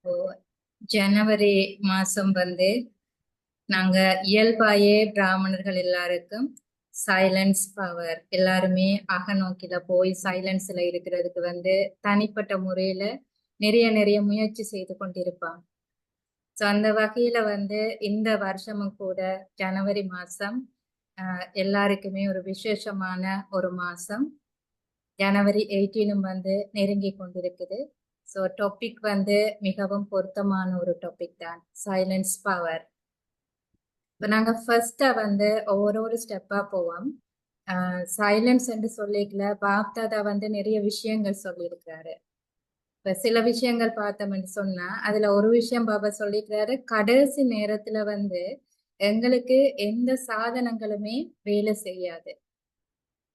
இப்போ ஜனவரி மாசம் நாங்க இயல்பாயே பிராமணர்கள் எல்லாருக்கும் சைலன்ஸ் பவர் எல்லாருமே அகநோக்கில போய் சைலன்ஸ்ல இருக்கிறதுக்கு தனிப்பட்ட முறையில நிறைய நிறைய முயற்சி செய்து கொண்டிருப்பாங்க. ஸோ அந்த வகையில இந்த வருஷமும் கூட ஜனவரி மாசம் எல்லாருக்குமே ஒரு விசேஷமான ஒரு மாசம். ஜனவரி 18 நெருங்கி கொண்டிருக்குது. ஸோ டாபிக் மிகவும் பொருத்தமான ஒரு டாபிக் தான், சைலன்ஸ் பவர். இப்போ நாங்க ஃபர்ஸ்டா ஒவ்வொரு ஸ்டெப்பா போவோம். சைலன்ஸ் என்று சொல்லிக்கல பாப்தாதா நிறைய விஷயங்கள் சொல்லியிருக்கிறாரு. இப்ப சில விஷயங்கள் பார்த்தோம்னு சொன்னா அதுல ஒரு விஷயம் பாபா சொல்லியிருக்கிறாரு, கடைசி நேரத்துல எங்களுக்கு எந்த சாதனங்களுமே வேலை செய்யாது.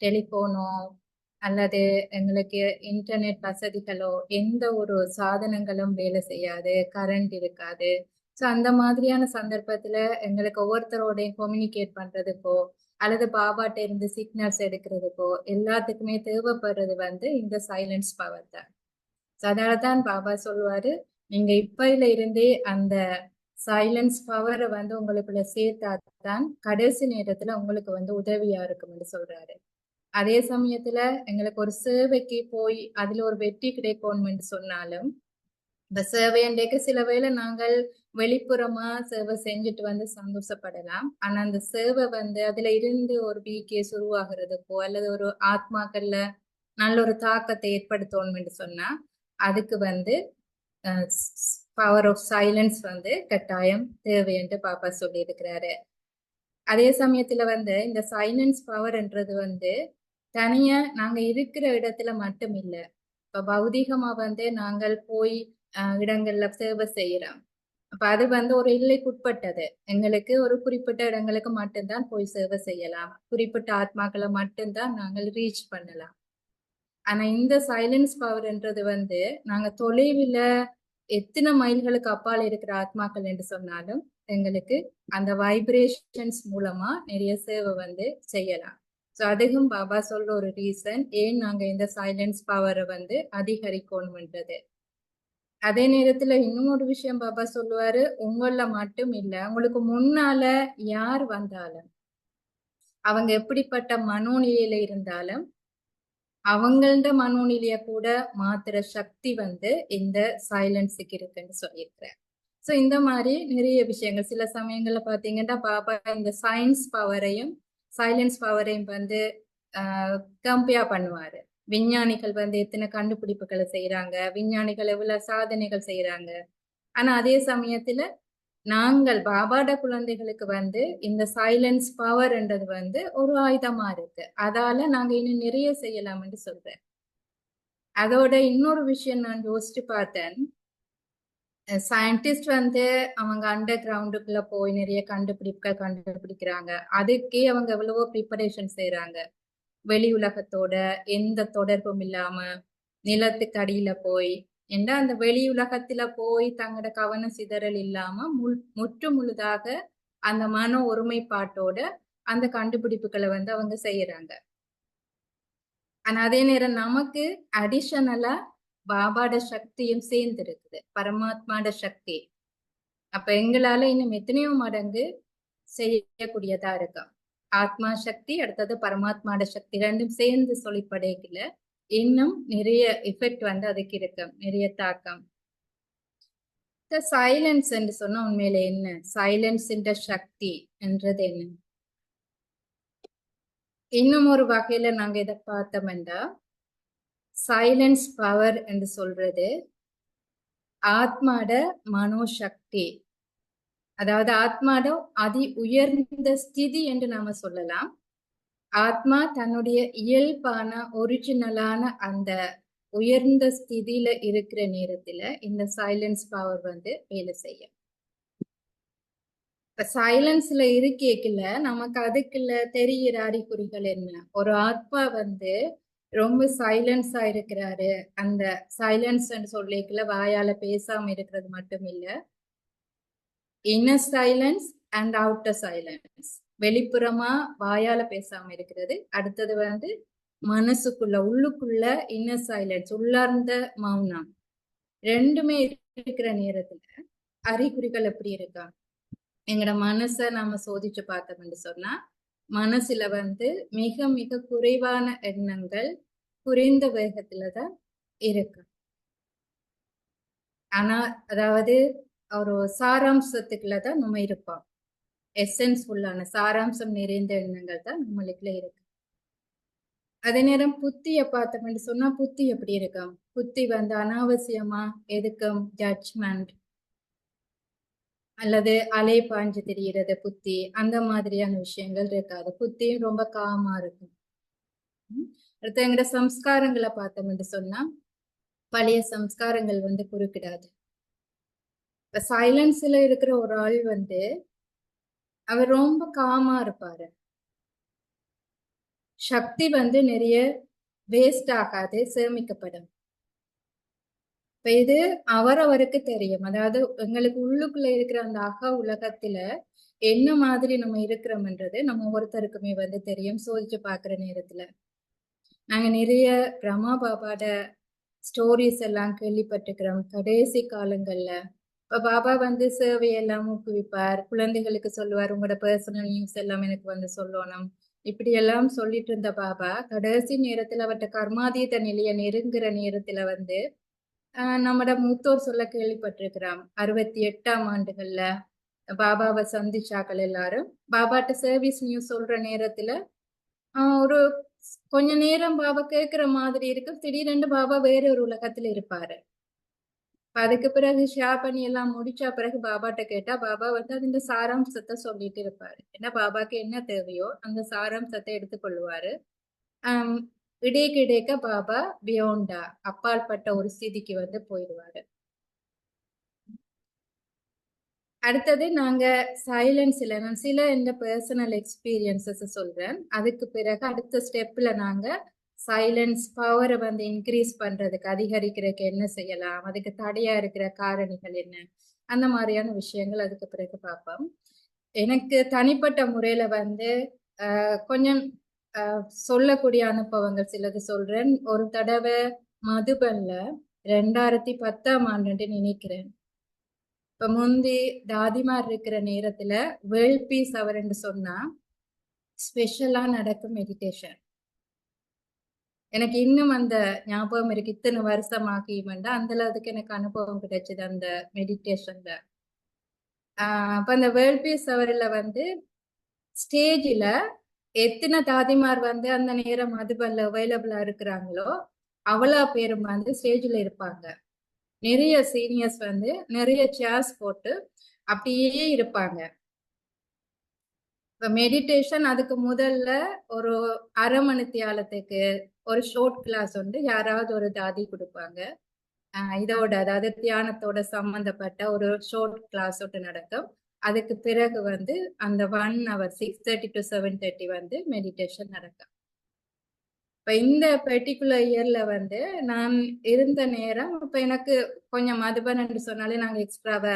டெலிபோனோ அல்லது எங்களுக்கு இன்டர்நெட் வசதிகளோ எந்த ஒரு சாதனங்களும் வேலை செய்யாது, கரண்ட் இருக்காது. ஸோ அந்த மாதிரியான சந்தர்ப்பத்துல எங்களுக்கு ஒவ்வொருத்தரோடையும் கம்யூனிகேட் பண்றதுக்கோ அல்லது பாபாட்ட இருந்து சிக்னல்ஸ் எடுக்கிறதுக்கோ எல்லாத்துக்குமே தேவைப்படுறது இந்த சைலன்ஸ் பவர் தான். அதனாலதான் பாபா சொல்லுவாரு, நீங்க இப்பையில இருந்தே அந்த சைலன்ஸ் பவரை உங்களுக்குள்ள சேர்த்தாதான் கடைசி நேரத்துல உங்களுக்கு உதவியா இருக்கும்னு சொல்றாரு. அதே சமயத்துல எங்களுக்கு ஒரு சேவைக்கு போய் அதுல ஒரு வெற்றி கிடைக்கணும்னு சொன்னாலும் இந்த சேவையண்டைக்கு சில வேளை நாங்கள் வெளிப்புறமா சேவை செஞ்சுட்டு சந்தோஷப்படலாம். ஆனா அந்த சேவை அதுல இருந்து ஒரு பிகேஸ் உருவாகிறதுக்கோ அல்லது ஒரு ஆத்மாக்கள்ல நல்ல ஒரு தாக்கத்தை ஏற்படுத்தணும்னு சொன்னா அதுக்கு பவர் ஆஃப் சைலன்ஸ் கட்டாயம் தேவை என்று பாப்பா சொல்லி இருக்கிறாரு. அதே சமயத்துல இந்த சைலன்ஸ் பவர்ன்றது தனியா நாங்க இருக்கிற இடத்துல மட்டும் இல்ல. இப்ப பௌதிகமா நாங்கள் போய் இடங்கள்ல சேவை செய்யறோம். அப்ப அது ஒரு எல்லைக்குட்பட்டது. எங்களுக்கு ஒரு குறிப்பிட்ட இடங்களுக்கு மட்டும்தான் போய் சேவை செய்யலாம், குறிப்பிட்ட ஆத்மாக்களை மட்டும்தான் நாங்கள் ரீச் பண்ணலாம். ஆனா இந்த சைலன்ஸ் பவர்ன்றது நாங்க தொலைவில் எத்தனை மைல்களுக்கு அப்பால் இருக்கிற ஆத்மாக்கள் என்று சொன்னாலும் எங்களுக்கு அந்த வைப்ரேஷன்ஸ் மூலமா நிறைய சேவை செய்யலாம். ஸோ அதுவும் பாபா சொல்ற ஒரு ரீசன் ஏன் நாங்க இந்த சைலன்ஸ் பவரை அதிகரிக்கணும்ன்றது. அதே நேரத்துல இன்னும் ஒரு விஷயம் பாபா சொல்லுவாரு, உங்கள மட்டும் இல்ல, உங்களுக்கு முன்னால யார் வந்தாலும் அவங்க எப்படிப்பட்ட மனோநிலையில இருந்தாலும் அவங்களோட மனோநிலைய கூட மாத்துற சக்தி இந்த சைலன்ஸுக்கு இருக்குன்னு சொல்லியிருக்கிறேன். ஸோ இந்த மாதிரி நிறைய விஷயங்கள் சில சமயங்கள்ல பாத்தீங்கன்னா பாபா இந்த சயின்ஸ் பவரையும் சைலன்ஸ் பவரையும் கம்பேர் பண்ணுவாரு. விஞ்ஞானிகள் எத்தனை கண்டுபிடிப்புகளை செய்யறாங்க, விஞ்ஞானிகள் எவ்வளவு சாதனைகள் செய்யறாங்க. ஆனா அதே சமயத்துல நாங்கள் பாபாட குழந்தைகளுக்கு இந்த சைலன்ஸ் பவர்ன்றது ஒரு ஆயுதமா இருக்கு. அதால நாங்க இன்னும் நிறைய செய்யலாம்னு சொல்றேன். அதோட இன்னொரு விஷயம் நான் யோசிச்சு பார்த்தேன். சயின்டிஸ்ட் அவங்க அண்டர் கிரவுண்டுக்குள்ள போய் நிறைய கண்டுபிடிப்புகள் கண்டுபிடிக்கிறாங்க. அதுக்கே அவங்க எவ்வளவோ ப்ரிப்பரேஷன் செய்யறாங்க. வெளி உலகத்தோட எந்த தொடர்பும் இல்லாம நிலத்துக்கு அடியில போய் ஏன்னா அந்த வெளி உலகத்துல போய் தங்களோட கவன சிதறல் இல்லாம முற்று முழுதாக அந்த மன ஒருமைப்பாட்டோட அந்த கண்டுபிடிப்புகளை அவங்க செய்யறாங்க. ஆனா அதே நேரம் நமக்கு அடிஷனலா பாபாட சக்தியும் சேர்ந்து இருக்குது, பரமாத்மாட சக்தி. அப்ப எங்களால இன்னும் எத்தனையோ மடங்கு செய்யக்கூடியதா இருக்கும். ஆத்மா சக்தி அடுத்தது பரமாத்மாட சக்தி ரெண்டும் சேர்ந்து சொல்லிப்படைக்கல இன்னும் நிறைய எஃபெக்ட் அதுக்கு இருக்கும், நிறைய தாக்கம். சைலன்ஸ் என்று சொன்னா உண்மையில என்ன சைலன்ஸ் என்ற சக்தி என்றது என்ன? இன்னும் ஒரு வகையில நாங்க இதை பார்த்தோம்னா சைலன்ஸ் பவர் என்று சொல்றது ஆத்மாட மனோசக்தி, அதாவது ஆத்மாட அதி உயர்ந்த ஸ்திதி என்று நாம சொல்லலாம். ஆத்மா தன்னுடைய இயல்பான ஒரிஜினலான அந்த உயர்ந்த ஸ்திதியில இருக்கிற நேரத்துல இந்த சைலன்ஸ் பவர் வேலை செய்யும். இப்ப சைலன்ஸ்ல இருக்கேக்கல நமக்கு அதுக்குள்ள தெரிகிற அறிகுறிகள் என்ன? ஒரு ஆத்மா ரொம்ப சைலன்ஸா இருக்கிறாரு. அந்த சைலன்ஸ் சொல்லிக்கல வாயால பேசாம இருக்கிறது மட்டும் இல்ல, inner silence and outer silence. வெளிப்புறமா வாயால பேசாம இருக்கிறது, அடுத்தது மனசுக்குள்ள உள்ளுக்குள்ள இன்னர் சைலன்ஸ், உள்ளார்ந்த மௌனம். ரெண்டுமே இருக்கிற நேரத்துல அறிகுறிகள் எப்படி இருக்கா? எங்கட மனசை நாம சோதிச்சு பார்த்தோம்னு சொன்னா மனசுல மிக மிக குறைவான எண்ணங்கள் குறைந்த வேகத்துலதான் இருக்கு. ஆனா அதாவது ஒரு சாராம்சத்துக்குள்ளதான் நம்ம இருப்போம். எசன்ஸ்ஃபுல்லான சாராம்சம் நிறைந்த எண்ணங்கள் தான் நம்மளுக்குள்ள இருக்கு. அதே நேரம் புத்திய பார்த்தோம்னு சொன்னா புத்தி எப்படி இருக்கும்? புத்தி அனாவசியமா எதுக்கும் ஜட்ஜ்மெண்ட் அல்லது அலை பாஞ்சு தெரிகிறது புத்தி, அந்த மாதிரியான விஷயங்கள் இருக்காது. புத்தியும் ரொம்ப காமா இருக்கும். அடுத்து எங்கட சம்ஸ்காரங்களை பார்த்தோம்னு சொன்னா பழைய சம்ஸ்காரங்கள் குறுக்கிடாது. இப்ப சைலன்ஸ்ல இருக்கிற ஒரு ஆள் அவர் ரொம்ப காமா இருப்பாரு. சக்தி நிறைய வேஸ்ட் ஆகாது, சேமிக்கப்படும். இப்ப இது அவரவருக்கு தெரியும். அதாவது எங்களுக்கு உள்ளுக்குள்ள இருக்கிற அந்த அக உலகத்துல என்ன மாதிரி நம்ம இருக்கிறோம்ன்றது நம்ம ஒருத்தருக்குமே தெரியும். சோதிச்சு பாக்குற நேரத்துல நாங்க நிறைய பிரம்மா பாபாட ஸ்டோரிஸ் எல்லாம் கேள்விப்பட்டிருக்கிறோம் கடைசி காலங்கள்ல. இப்ப பாபா சேவையெல்லாம் ஊக்குவிப்பார், குழந்தைகளுக்கு சொல்லுவார், உங்களோட பர்சனல் நியூஸ் எல்லாம் எனக்கு சொல்லணும், இப்படி எல்லாம் சொல்லிட்டு இருந்த பாபா கடைசி நேரத்துல அவர்கிட்ட கர்மாதீத நிலைய நெருங்குற நேரத்துல நம்மட மூத்தோர் சொல்ல கேள்விப்பட்டிருக்கிறோம். 68ஆம் ஆண்டுகள்ல பாபாவை சந்திச்சாக்கள் எல்லாரும் பாபாட்ட சர்வீஸ் நியூஸ் சொல்ற நேரத்துல ஒரு கொஞ்ச நேரம் பாபா கேட்கிற மாதிரி இருக்கு, திடீரென்று பாபா வேற ஒரு உலகத்துல இருப்பாரு. அதுக்கு பிறகு ஷேர் பண்ணி எல்லாம் முடிச்சா பிறகு பாபாட்ட கேட்டா பாபா அதுஇந்த சாராம்சத்தை சொல்லிட்டு இருப்பாரு. ஏன்னா பாபாக்கு என்ன தேவையோ அந்த சாராம்சத்தை எடுத்துக்கொள்வாரு. இடைக்க பாபா பியோண்டா அப்பாற்பட்ட ஒரு ஸ்திதிக்கு போயிடுவாரு. அடுத்தது நாங்க சைலன்ஸ்ல நான் சில இந்த பர்சனல் எக்ஸ்பீரியன்சஸ் சொல்றேன். அதுக்கு பிறகு அடுத்த ஸ்டெப்ல நாங்க சைலன்ஸ் பவரை இன்க்ரீஸ் பண்றதுக்கு அதிகரிக்கிறதுக்கு என்ன செய்யலாம், அதுக்கு தடையா இருக்கிற காரணிகள் என்ன, அந்த மாதிரியான விஷயங்கள் அதுக்கு பிறகு பார்ப்போம். எனக்கு தனிப்பட்ட முறையில கொஞ்சம் சொல்லக்கூடிய அனுபவங்கள் சிலது சொல்றேன். ஒரு தடவை மதுபன்ல 2010ஆம் ஆண்டு நினைக்கிறேன். இப்ப முந்தி தாதிமார் இருக்கிற நேரத்துல வேர்ல்ட் பீஸ் அவர் சொன்னா ஸ்பெஷலா நடக்கும் மெடிடேஷன். எனக்கு இன்னும் அந்த ஞாபகம் இருக்கு. இத்தனை வருஷம் ஆகியுமெண்டா அந்த அளவுக்கு எனக்கு அனுபவம் கிடைச்சது அந்த மெடிடேஷன்ல. அப்ப அந்த வேர்ல்ட் பீஸ் அவர்ல ஸ்டேஜில் எத்தனை தாதிமார் அந்த நேரம் மதுபல்ல அவைலபிளா இருக்கிறாங்களோ அவ்வளோ பேரும் ஸ்டேஜில் இருப்பாங்க. நிறைய சீனியர்ஸ் நிறைய சேர்ஸ் போட்டு அப்படியே இருப்பாங்க. இப்ப மெடிடேஷன் அதுக்கு முதல்ல ஒரு அரை மணி தியாலத்துக்கு ஒரு ஷார்ட் கிளாஸ் யாராவது ஒரு தாதி கொடுப்பாங்க. இதோட அதாவது தியானத்தோட சம்பந்தப்பட்ட ஒரு ஷார்ட் கிளாஸ் நடக்கும். அதுக்கு பிறகு அந்த 1 hour 6:30 to 7:30 மெடிடேஷன் நடக்கும். இப்ப இந்த பெர்டிகுலர் இயர்ல நான் இருந்த நேரம் இப்ப எனக்கு கொஞ்சம் மதுபன் என்று சொன்னாலே நாங்க எக்ஸ்ட்ராவா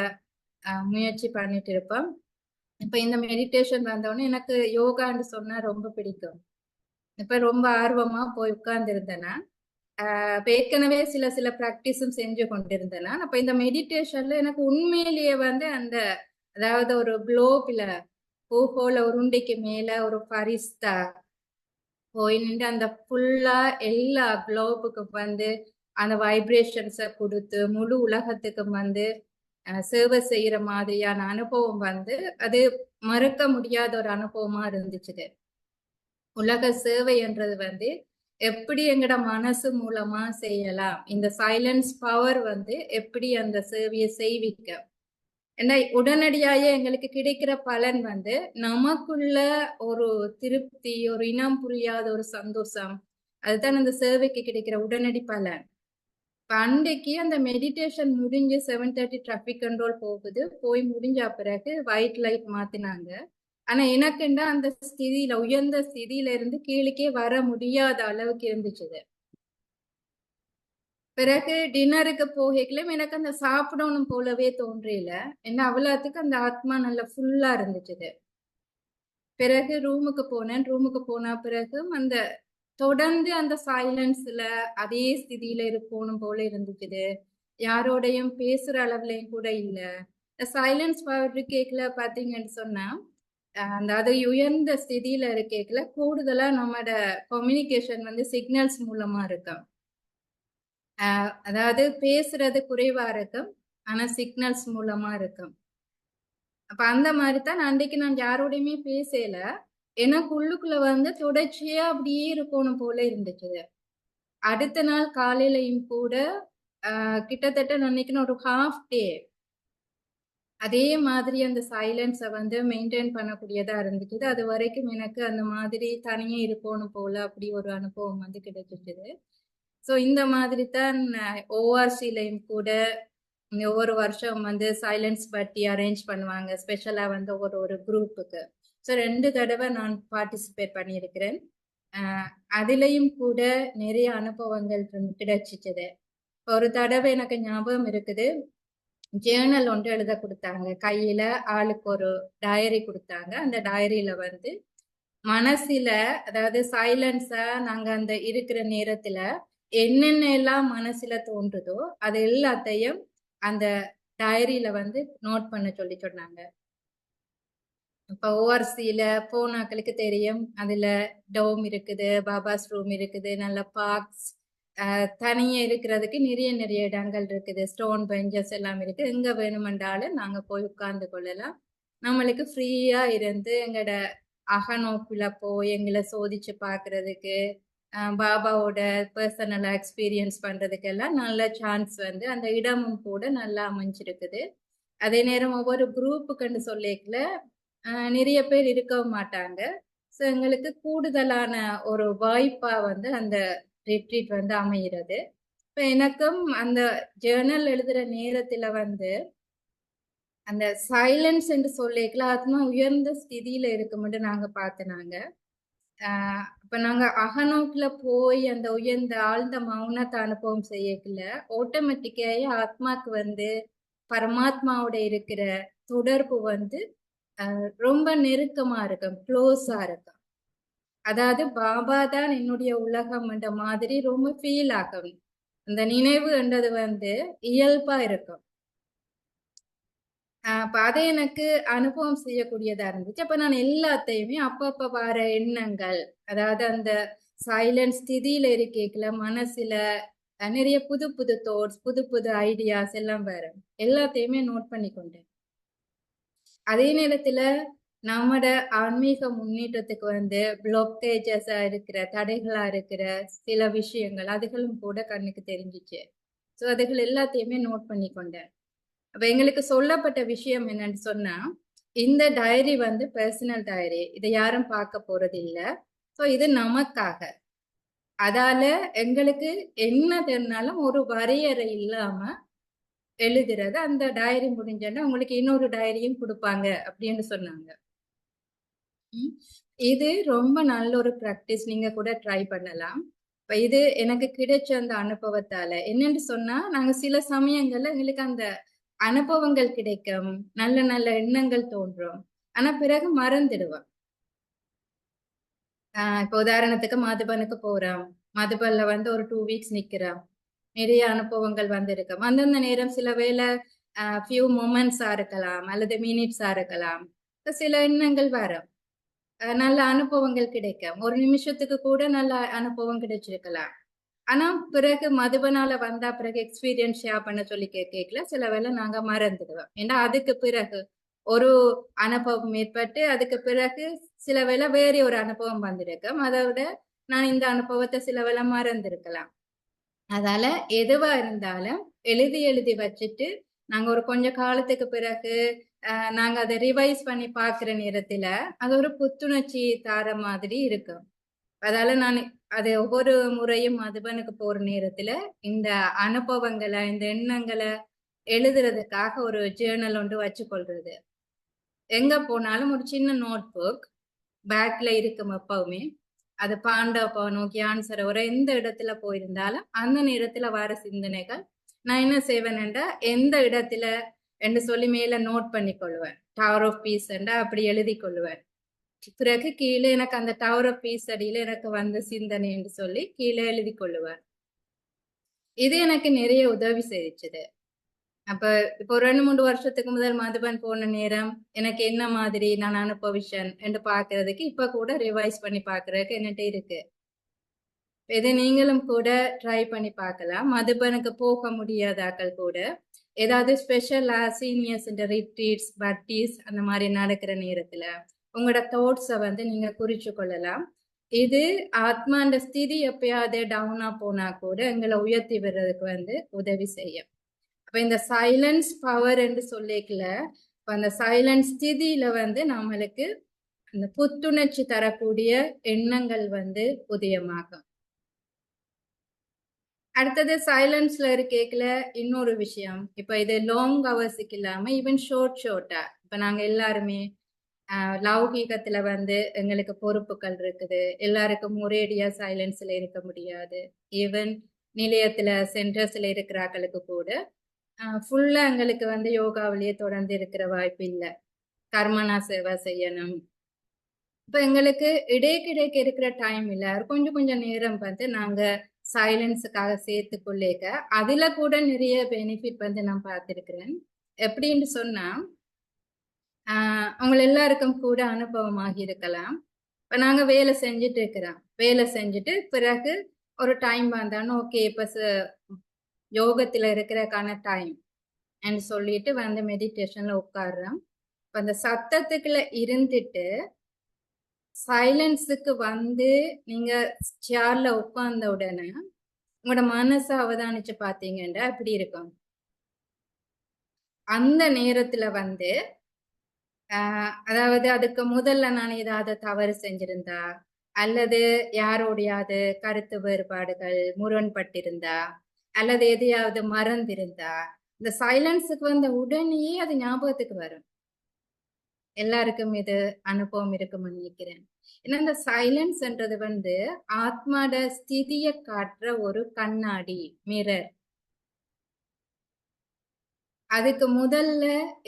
முயற்சி பண்ணிட்டு இருப்போம். இப்ப இந்த மெடிடேஷன் வந்தோடனே எனக்கு யோகான்னு சொன்னா ரொம்ப பிடிக்கும். இப்ப ரொம்ப ஆர்வமா போய் உட்கார்ந்து இருந்தேன்னா ஏற்கனவே சில பிராக்டிஸும் செஞ்சு கொண்டிருந்தேன்னா அப்ப இந்த மெடிடேஷன்ல எனக்கு உண்மையிலேயே அந்த அதாவது ஒரு குளோப்ல பூகோள உருண்டைக்கு மேல ஒரு பரிஸ்தா போய் நின்று அந்த ஃபுல்லா எல்லா குளோபுக்கும் அந்த வைப்ரேஷன்ஸை கொடுத்து முழு உலகத்துக்கும் சேவை செய்யற மாதிரியான அனுபவம் அது மறக்க முடியாத ஒரு அனுபவமா இருந்துச்சு. உலக சேவை என்றது எப்படி எங்கட மனசு மூலமா செய்யலாம், இந்த சைலன்ஸ் பவர் எப்படி அந்த சேவையை செய்விக்க, ஏன்னா உடனடியாயே எங்களுக்கு கிடைக்கிற பலன் நமக்குள்ள ஒரு திருப்தி, ஒரு இனம் புரியாத ஒரு சந்தோஷம், அதுதான் அந்த சேவைக்கு கிடைக்கிற உடனடி பலன். அன்றைக்கு அந்த மெடிடேஷன் முடிஞ்சு 7:30 டிராபிக் கண்ட்ரோல் போகுது, போய் முடிஞ்ச பிறகு ஒயிட் லைட் மாத்தினாங்க. ஆனா எனக்குண்டா அந்த ஸ்திதியில உயர்ந்த ஸ்திதியில இருந்து கீழே வர முடியாத அளவுக்கு இருந்துச்சு. பிறகு டின்னருக்கு போகலும் எனக்கு அந்த சாப்பிடணும் போலவே தோன்றல. என்ன அவ்வளவுக்கு அந்த ஆத்மா நல்லா ஃபுல்லா இருந்துச்சு. பிறகு ரூமுக்கு போனேன். ரூமுக்கு போன பிறகும் அந்த தொடர்ந்து அந்த சைலன்ஸ்ல அதே ஸ்திதியில இருக்கணும் போல இருந்துச்சு. யாரோடையும் பேசுற அளவுலயும் கூட இல்ல. சைலன்ஸ் பவர் கேக்கல பாத்தீங்கன்னு சொன்னா அதாவது உயர்ந்த ஸ்திதியில இருக்கேக்கல கூடுதலா நம்மட கம்யூனிகேஷன் வந்து சிக்னல்ஸ் மூலமா இருக்கும். அதாவது பேசுறது குறைவா இருக்கும், ஆனா சிக்னல்ஸ் மூலமா இருக்கும். அப்ப அந்த மாதிரி தான் அன்றைக்கு நான் யாரோடையுமே பேசல. எனக்கு உள்ளுக்குள்ள வந்து தொடர்ச்சியா அப்படியே இருக்கணும் போல இருந்துச்சு. அடுத்த நாள் காலையிலயும் கூட கிட்டத்தட்ட நான் நினைக்கிறேன் ஒரு ஹாஃப் டே அதே மாதிரி அந்த சைலன்ஸை வந்து மெயின்டைன் பண்ணக்கூடியதா இருந்துச்சு. அது வரைக்கும் எனக்கு அந்த மாதிரி தனியே இருக்கணும் போல அப்படி ஒரு அனுபவம் வந்து கிடைச்சிச்சு. ஸோ இந்த மாதிரி தான் ஓஆர்சிலையும் கூட ஒவ்வொரு வருஷம் வந்து சைலன்ஸ் பற்றி அரேஞ்ச் பண்ணுவாங்க, ஸ்பெஷலா வந்து ஒரு ஒரு குரூப்புக்கு. ஸோ 2 தடவை நான் பார்ட்டிசிபேட் பண்ணியிருக்கிறேன். அதுலயும் கூட நிறைய அனுபவங்கள் கிடைச்சிச்சது. ஒரு தடவை எனக்கு ஞாபகம் இருக்குது, ஜேர்னல் ஒன்று எழுத கொடுத்தாங்க. கையில ஆளுக்கு ஒரு டயரி கொடுத்தாங்க. அந்த டயரியில வந்து மனசுல, அதாவது சைலன்ஸா நாங்க அந்த இருக்கிற நேரத்துல என்னென்ன எல்லாம் மனசுல தோன்றுதோ அது எல்லாத்தையும் அந்த டயரியில வந்து நோட் பண்ண சொல்லி சொன்னாங்க. இப்ப ஓஆர்சியில போனாக்களுக்கு தெரியும், அதுல டோம் இருக்குது, பாபாஸ் ரூம் இருக்குது, நல்ல பார்க்ஸ், தனியே இருக்கிறதுக்கு நிறைய நிறைய இடங்கள் இருக்குது, ஸ்டோன் பெஞ்சஸ் எல்லாம் இருக்கு. எங்க வேணுமென்றாலும் நாங்க போய் உட்கார்ந்து கொள்ளலாம். நம்மளுக்கு ஃப்ரீயா இருந்து எங்களோட அகநோக்குல போய் எங்களை சோதிச்சு பார்க்கறதுக்கு, பாபாவோட பர்சனலா எக்ஸ்பீரியன்ஸ் பண்றதுக்கெல்லாம் நல்ல சான்ஸ் வந்து அந்த இடமும் கூட நல்லா அமைஞ்சிருக்குது. அதே நேரம் ஒவ்வொரு குரூப்புக்குன்னு சொல்லிக்கல நிறைய பேர் இருக்கவும் மாட்டாங்க. ஸோ எங்களுக்கு கூடுதலான ஒரு வாய்ப்பா வந்து அந்த ரிட்ரீட் வந்து அமைகிறது. இப்போ எனக்கும் அந்த ஜேர்னல் எழுதுற நேரத்துல வந்து அந்த சைலன்ஸ் என்று சொல்லிக்கல ஆத்மா உயர்ந்த ஸ்திதியில இருக்கும்னு நாங்க பார்த்தனாங்க. இப்ப நாங்க அகநோக்குல போய் அந்த உயர்ந்த ஆழ்ந்த மௌனத்தை அனுபவம் செய்யக்கல ஆட்டோமேட்டிக்காயே ஆத்மாக்கு வந்து பரமாத்மாவோட இருக்கிற தொடர்பு வந்து ரொம்ப நெருக்கமா இருக்கும், க்ளோஸா இருக்கும். அதாவது பாபா தான் என்னுடைய உலகம் என்ற மாதிரி ரொம்ப ஃபீல் ஆகும். அந்த நினைவு என்றது வந்து இயல்பா இருக்கும். அப்ப அதை எனக்கு அனுபவம் செய்யக்கூடியதா இருந்துச்சு. அப்ப நான் எல்லாத்தையுமே அப்பப்ப வர எண்ணங்கள், அதாவது அந்த சைலன்ட் ஸ்திதியில இருக்கேக்கல மனசுல நிறைய புது புது தாட்ஸ், புது புது ஐடியாஸ் எல்லாம் வரும். எல்லாத்தையுமே நோட் பண்ணி கொண்டேன். அதே நேரத்துல நம்மட ஆன்மீக முன்னேற்றத்துக்கு வந்து பிளாக்கேஜஸா இருக்கிற, தடைகளா இருக்கிற சில விஷயங்கள் அதுகளும் கூட கண்ணுக்கு தெரிஞ்சிச்சு. ஸோ அதுகள் எல்லாத்தையுமே நோட் பண்ணி கொண்டேன். அப்ப எங்களுக்கு சொல்லப்பட்ட விஷயம் என்னன்னு சொன்னா, இந்த டைரி வந்து பர்சனல் டைரி, இதை யாரும் பார்க்க போறது இல்ல. ஸோ இது நமக்காக. அதால எங்களுக்கு என்ன தெரினாலும் ஒரு வரையறை இல்லாம எழுதுறது. அந்த டைரி முடிஞ்சோன்னா உங்களுக்கு இன்னொரு டைரியும் கொடுப்பாங்க அப்படின்னு சொன்னாங்க. இது ரொம்ப நல்ல ஒரு பிராக்டிஸ், நீங்க கூட ட்ரை பண்ணலாம். இப்ப இது எனக்கு கிடைச்ச அந்த அனுபவத்தால என்னன்னு சொன்னா, நாங்க சில சமயங்கள்ல எங்களுக்கு அந்த அனுபவங்கள் கிடைக்கும், நல்ல நல்ல எண்ணங்கள் தோன்றும், ஆனா பிறகு மறந்துடுவோம். இப்ப உதாரணத்துக்கு மதுபனுக்கு போறோம், மதுபன்ல வந்து ஒரு 2 வீக்ஸ் நிக்கிறோம், நிறைய அனுபவங்கள் வந்திருக்கும். அந்தந்த நேரம் சில வேளை ஃபியூ மொமெண்ட்ஸா இருக்கலாம் அல்லது மினிட்ஸா இருக்கலாம், சில எண்ணங்கள் வரும், நல்ல அனுபவங்கள் கிடைக்கும். ஒரு நிமிஷத்துக்கு கூட நல்ல அனுபவம் கிடைச்சிருக்கலாம். ஆனா பிறகு மதுபனால வந்தா பிறகு எக்ஸ்பீரியன்ஸ் ஷேர் பண்ண சொல்லி கேட்கல சில வேளை நாங்க மறந்துடுவோம். ஏன்னா அதுக்கு பிறகு ஒரு அனுபவம் ஏற்பட்டு அதுக்கு பிறகு சில வேளை வேற ஒரு அனுபவம் வந்திருக்கும். அதை விட நான் இந்த அனுபவத்தை சில வேளை மறந்திருக்கலாம். அதால எதுவா இருந்தாலும் எழுதி எழுதி வச்சுட்டு நாங்க ஒரு கொஞ்ச காலத்துக்கு பிறகு நாங்க அதை ரிவைஸ் பண்ணி பார்க்கிற நேரத்துல அது ஒரு புத்துணர்ச்சி தார மாதிரி இருக்கும். அதால நான் அது ஒவ்வொரு முறையும் மதுபனுக்கு போற நேரத்துல இந்த அனுபவங்களை, இந்த எண்ணங்களை எழுதுறதுக்காக ஒரு ஜேர்னல் ஒன்று வச்சுக்கொள்றது. எங்க போனாலும் ஒரு சின்ன நோட் புக் பேக்ல இருக்கும் எப்பவுமே. அது பாண்டவ நோக்கி ஆன்சர் ஒரு எந்த இடத்துல போயிருந்தாலும் அந்த நேரத்துல வர சிந்தனைகள் நான் என்ன செய்வேன்டா எந்த இடத்துல என்று சொல்லி மேல நோட் பண்ணி கொள்வேன். டவர் ஆஃப் பீஸ் அப்படி எழுதி கொள்வேன். பிறகு கீழே எனக்கு அந்த டவர் ஆஃப் பீஸ் அடியில எனக்கு வந்த சிந்தனை என்று சொல்லி கீழே எழுதி கொள்ளுவேன். இது எனக்கு நிறைய உதவி செய்தது. அப்ப இப்போ 2, 3 வருஷத்துக்கு முதல் மதுபன் போன நேரம் எனக்கு என்ன மாதிரி நான் அனுபவிச்சேன் என்று பார்க்கிறதுக்கு இப்ப கூட ரிவைஸ் பண்ணி பார்க்கறதுக்கு என்கிட்ட இருக்கு. இதை நீங்களும் கூட ட்ரை பண்ணி பார்க்கலாம். மதுபனுக்கு போக முடியாதாக்கள் கூட ஏதாவது ஸ்பெஷலா சீனியர்ஸ் ரிட்ரீட்ஸ் பர்த்தீஸ் அந்த மாதிரி நடக்கிற நேரத்துல உங்களோட தாட்ஸை வந்து நீங்க குறிச்சு கொள்ளலாம். இது ஆத்மாண்ட ஸ்திதி எப்பயாவது டவுனா போனா கூட எங்களை உயர்த்தி விடுறதுக்கு வந்து உதவி செய்யும். அப்ப இந்த சைலன்ஸ் பவர் என்று சொல்லிக்கல, அந்த சைலன்ஸ் ஸ்திதியில வந்து நம்மளுக்கு அந்த புத்துணர்ச்சி தரக்கூடிய எண்ணங்கள் வந்து உதயமாகும். அடுத்தது சைலன்ஸ்ல இருக்கேக்கல இன்னொரு விஷயம், இப்ப இது லாங் ஹவர்ஸுக்கு இல்லாம ஈவன் ஷோர்ட்டா இப்ப நாங்க எல்லாருமே லௌகீகத்துல வந்து எங்களுக்கு பொறுப்புகள் இருக்குது. எல்லாருக்கும் ஒரேடியா சைலன்ஸ்ல இருக்க முடியாது. ஈவன் நிலையத்துல சென்டர்ஸ்ல இருக்கிறாக்களுக்கு கூட ஃபுல்லா எங்களுக்கு வந்து யோகாவிலேயே தொடர்ந்து இருக்கிற வாய்ப்பு இல்லை. கர்மனா சேவை செய்யணும். இப்ப எங்களுக்கு இடைக்கிடைக்கு இருக்கிற டைம் இல்ல, கொஞ்சம் கொஞ்சம் நேரம் வந்து நாங்க சைலன்ஸுக்காக சேர்த்துக்கொள்ளேக்க அதுல கூட நிறைய பெனிஃபிட் வந்து நான் பார்த்திருக்கிறேன். எப்படின்னு சொன்னா அவங்க எல்லாருக்கும் கூட அனுபவமாகி இருக்கலாம். இப்ப நாங்க வேலை செஞ்சுட்டு இருக்கிறோம். வேலை செஞ்சுட்டு பிறகு ஒரு டைம் வந்தாலும் ஓகே இப்ப யோகத்துல இருக்கிறக்கான டைம் சொல்லிட்டு வந்து மெடிடேஷன்ல உட்காடுறோம். அந்த சத்தத்துக்குள்ள இருந்துட்டு சைலன்ஸுக்கு வந்து நீங்க சேர்ல உட்கார்ந்த உடனே உங்களோட மனசை அவதானிச்சு பாத்தீங்கன்னா எப்படி இருக்கும். அந்த நேரத்துல வந்து அதாவது அதுக்கு முதல்ல நான் ஏதாவது தவறு செஞ்சிருந்தா அல்லது யாரோடையாவது கருத்து வேறுபாடுகள் முரண்பட்டிருந்தா அல்லது எதையாவது மறந்திருந்தா இந்த சைலன்ஸுக்கு வந்த உடனேயே அது ஞாபகத்துக்கு வரும். எல்லாருக்கும் இது அனுபவம் இருக்கும்னு நினைக்கிறேன். ஏன்னா இந்த சைலன்ஸ்ன்றது வந்து ஆத்மாட ஸ்திதிய காட்டுற ஒரு கண்ணாடி, மிரர். அதுக்கு முதல்ல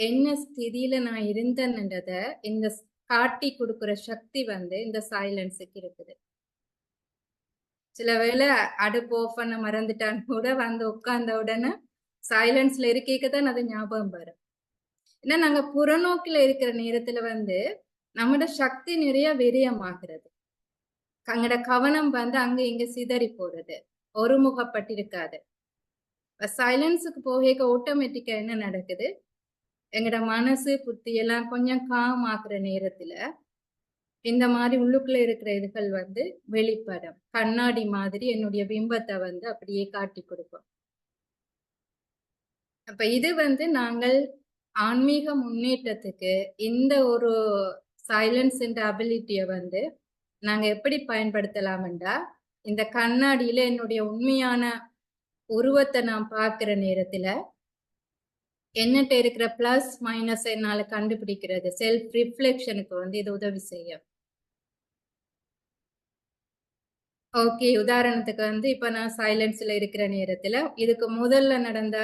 என்ன ஸ்திதியில நான் இருந்தேன்றத இந்த காட்டி கொடுக்குற சக்தி வந்து இந்த சைலன்ஸுக்கு இருக்குது. சில வேளை அடுப்பு ஆஃப் பண்ண மறந்துட்டான்னு கூட வந்து உட்கார்ந்த உடனே சைலன்ஸ்ல இருக்கேக்கதான் அது ஞாபகம் வரும். ஏன்னா நாங்க புறநோக்கில இருக்கிற நேரத்துல வந்து நம்மளோட சக்தி நிறைய விரயமாகிறது. எங்களோட கவனம் வந்து அங்க இங்க சிதறி போறது, ஒருமுகப்பட்டிருக்காது. சைலன்ஸுக்கு போக ஆட்டோமேட்டிக்கா என்ன நடக்குது, எங்களோட மனசு புத்தி எல்லாம் கொஞ்சம் காம் ஆக்குற நேரத்துல இந்த மாதிரி உள்ளுக்குள்ள இருக்கிற இதுகள் வந்து வெளிப்படும். கண்ணாடி மாதிரி என்னுடைய பிம்பத்தை வந்து அப்படியே காட்டி கொடுப்போம். அப்ப இது வந்து நாங்கள் ஆன்மீக முன்னேற்றத்துக்கு இந்த ஒரு சைலன்ஸ் அபிலிட்டியை வந்து நாங்க எப்படி பயன்படுத்தலாம்டா, இந்த கண்ணாடியில என்னுடைய உண்மையான உருவத்தை நான் பார்க்கிற நேரத்துல என்னட்ட இருக்கிற பிளஸ் மைனஸ் என்னால கண்டுபிடிக்கிறது, செல்ஃப் ரிஃப்ளெக்ஷனுக்கு வந்து இது உதவி செய்யும். ஓகே, உதாரணத்துக்கு வந்து இப்ப நான் சைலன்ஸ்ல இருக்கிற நேரத்துல இதுக்கு முதல்ல நடந்த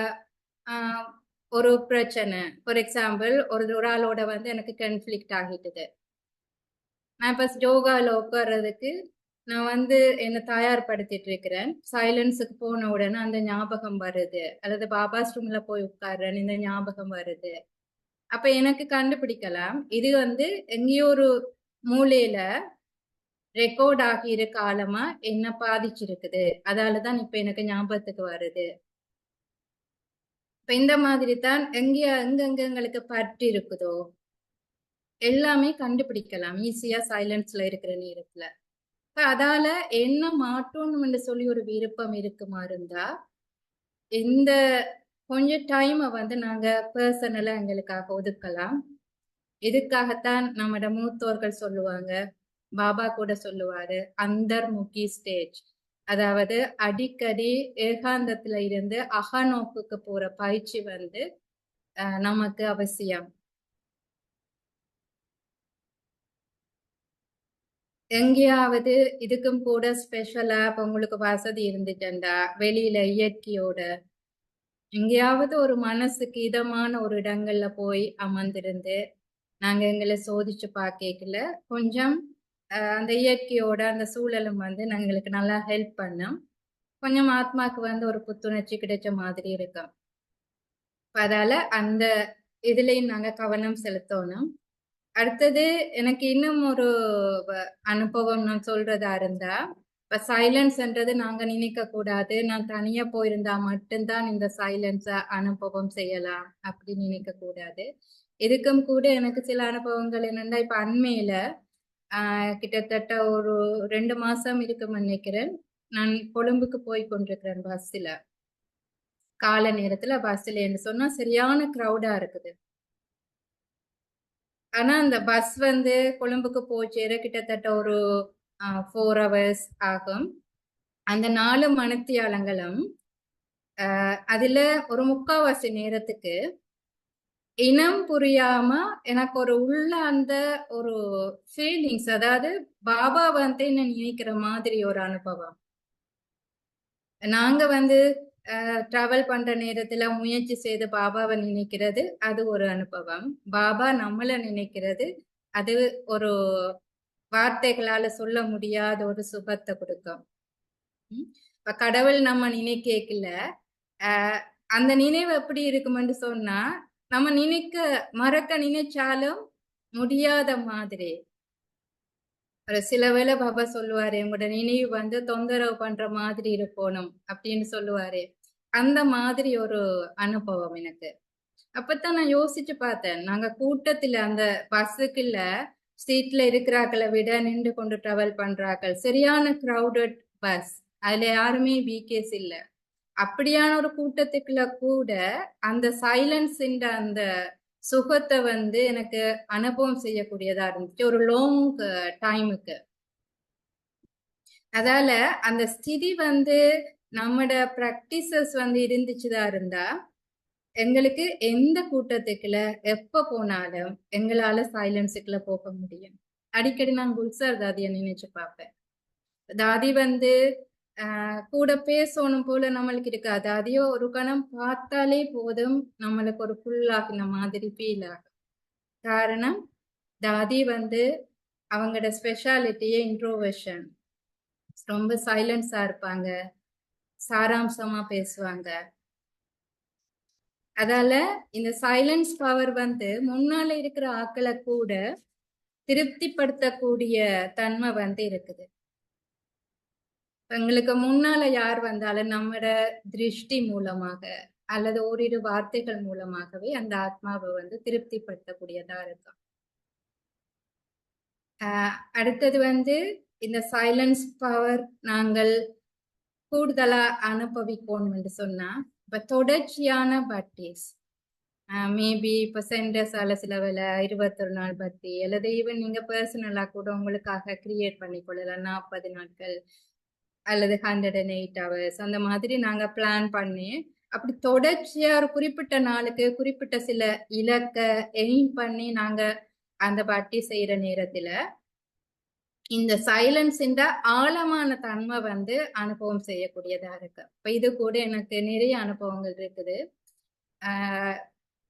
ஒரு பிரச்சனை, ஃபார் எக்ஸாம்பிள் ஒரு ஆளோட வந்து எனக்கு கன்ஃபிளிக்ட் ஆகிட்டுது. நான் இப்ப யோகால உட்கார்றதுக்கு நான் வந்து என்னை தயார்படுத்திட்டு இருக்கிறேன். சைலன்ஸுக்கு போன உடனே அந்த ஞாபகம் வருது, அல்லது பாபா ரூம்ல போய் உட்கார்றேன், இந்த ஞாபகம் வருது. அப்ப எனக்கு கண்டுபிடிக்கலாம் இது வந்து எங்கேயோ ஒரு மூலையில ரெக்கார்ட் ஆகிற காலமா என்ன பாதிச்சிருக்குது, அதாலதான் இப்ப எனக்கு ஞாபகத்துக்கு வருது. இப்ப இந்த மாதிரி தான் எங்கெங்க எங்களுக்கு பற்று இருக்குதோ எல்லாமே கண்டுபிடிக்கலாம் ஈஸியா சைலன்ஸ்ல இருக்கிற நேரத்துல. அதால என்ன மாற்றணும்னு சொல்லி ஒரு விருப்பம் இருக்குமா இருந்தா இந்த கொஞ்சம் டைமை வந்து நாங்க பர்சனலா எங்களுக்காக ஒதுக்கலாம். இதுக்காகத்தான் நம்மட மூத்தோர்கள் சொல்லுவாங்க, பாபா கூட சொல்லுவாரு, அந்தர்முகி ஸ்டேஜ். அதாவது அடிக்கடி ஏகாந்தத்துல இருந்து அகநோக்குக்கு போற பயிற்சி வந்து நமக்கு அவசியம். எங்கேயாவது இதுக்கும் கூட ஸ்பெஷலா இப்ப உங்களுக்கு வசதி இருந்துட்டா வெளியில இயற்கையோட எங்கேயாவது ஒரு மனசுக்கு இதமான ஒரு இடங்கள்ல போய் அமர்ந்திருந்து நாங்க எங்களை சோதிச்சு பார்க்கல கொஞ்சம் அந்த இயற்கையோட அந்த சூழலும் வந்து எங்களுக்கு நல்லா ஹெல்ப் பண்ணோம். கொஞ்சம் ஆத்மாக்கு வந்து ஒரு புத்துணர்ச்சி கிடைச்ச மாதிரி இருக்கும். அதால அந்த இதுலயும் நாங்க கவனம் செலுத்தணும். அடுத்தது எனக்கு இன்னும் ஒரு அனுபவம் நான் சொல்றதா இருந்தா, இப்ப சைலன்ஸ்ன்றது நாங்க நினைக்க கூடாது. நான் தனியா போயிருந்தா மட்டும்தான் இந்த சைலன்ஸ அனுபவம் செய்யலாம் அப்படி நினைக்க கூடாது. இதுக்கும் கூட எனக்கு சில அனுபவங்கள் என்னன்னா, இப்ப அண்மையில கிட்டத்தட்ட ஒரு 2 மாசம் இருக்கும்னு நினைக்கிறேன். நான் கொழும்புக்கு போய் கொண்டிருக்கிறேன் பஸ்ஸில. கால நேரத்துல பஸ்ஸிலன்னு சொன்னா சரியான கிரவுடா இருக்குது. ஆனா அந்த பஸ் வந்து கொழும்புக்கு போய் சேர கிட்டத்தட்ட ஒரு 4 ஹவர்ஸ் ஆகும். அந்த 4 மணித்தியாலங்களும் அதுல ஒரு 3/4 நேரத்துக்கு இனம் புரியாம எனக்கு ஒரு உள்ள அந்த ஒரு ஃபீலிங்ஸ், அதாவது பாபா வந்து என்ன நினைக்கிற மாதிரி ஒரு அனுபவம். நாங்க வந்து டிராவல் பண்ற நேரத்துல முயற்சி செய்து பாபாவை நினைக்கிறது அது ஒரு அனுபவம். பாபா நம்மள நினைக்கிறது அது ஒரு வார்த்தைகளால சொல்ல முடியாத ஒரு சுகத்தை கொடுக்கும். இப்ப கடவுள் நம்ம நினைக்கல, அந்த நினைவு எப்படி இருக்குமென்று சொன்னா, நம்ம மறக்க நினைச்சாலும் முடியாத மாதிரி. ஒரு சில வேளை பாபா சொல்லுவாரு, உங்களோட நினைவு வந்து தொந்தரவு பண்ற மாதிரி இருக்கணும் அப்படின்னு சொல்லுவாரு. அந்த மாதிரி ஒரு அனுபவம் எனக்கு. அப்பதான் நான் யோசிச்சு பார்த்தேன். நாங்க கூட்டத்துல அந்த பஸ்ஸுக்குள்ள சீட்ல இருக்கிறாக்களை விட நின்று கொண்டு டிராவல் பண்றாக்கள். சரியான கிரௌடட் பஸ். அதுல யாருமே பிகேஸ் இல்ல. அப்படியான ஒரு கூட்டத்துக்குள்ள கூட அந்த சைலன்ஸ் அந்த சுகத்தை வந்து எனக்கு அனுபவம் செய்யக்கூடியதா இருந்துச்சு ஒரு லாங் டைமுக்கு. அதால அந்த ஸ்திதி வந்து நம்மட பிராக்டிசஸ் வந்து இருந்துச்சுதான் இருந்தா எங்களுக்கு எந்த கூட்டத்துக்குள்ள எப்ப போனாலும் எங்களால சைலன்ஸுக்குள்ள போக முடியும். அடிக்கடி நான் குல்சார் தாதியை நினைச்சு பார்ப்பேன். தாதி வந்து கூட பேசணும் போல நம்மளுக்கு இருக்காது. அதையோ ஒரு கணம் பார்த்தாலே போதும் நம்மளுக்கு ஒரு ஃபுல்லாகின மாதிரி ஃபீல் ஆகும். காரணம் தாதி வந்து அவங்களோட ஸ்பெஷாலிட்டியே இன்ட்ரோவர்ஷன். ரொம்ப சைலன்ஸா இருப்பாங்க, சாராம்சமா பேசுவாங்க. அதால இந்த சைலன்ஸ் பவர் வந்து முன்னால இருக்கிற ஆக்களை கூட திருப்திப்படுத்தக்கூடிய தன்மை வந்து இருக்குது. எங்களுக்கு முன்னால யார் வந்தாலும் நம்மட திருஷ்டி மூலமாக அல்லது ஓரிரு வார்த்தைகள் மூலமாகவே அந்த ஆத்மாவை வந்து திருப்திப்படுத்தக்கூடியதா இருக்கும். அடுத்தது வந்து இந்த சைலன்ஸ் பவர் நாங்கள் கூடுதலா அனுபவிப்போம் என்று சொன்னா, இப்ப தொடர்ச்சியான பர்த்டேஸ் மேபி இப்ப சென்டர்ஸால சில வேலை 21 நாள் பர்த்டே அல்லது ஈவன் நீங்க பர்சனலா கூட உங்களுக்காக கிரியேட் பண்ணிக்கொள்ளலாம் 40 நாட்கள் அல்லது 108 ஹவர்ஸ் அந்த மாதிரி நாங்க பிளான் பண்ணி அப்படி தொடர்ச்சியா ஒரு குறிப்பிட்ட நாளுக்கு குறிப்பிட்ட சில இலக்க எய்ம் பண்ணி நாங்க அந்த பார்ட்டி செய்யற நேரத்துல இந்த சைலன்ஸ் ஆழமான தன்மை வந்து அனுபவம் செய்யக்கூடியதா இருக்கு. இப்ப இது கூட எனக்கு நிறைய அனுபவங்கள் இருக்குது.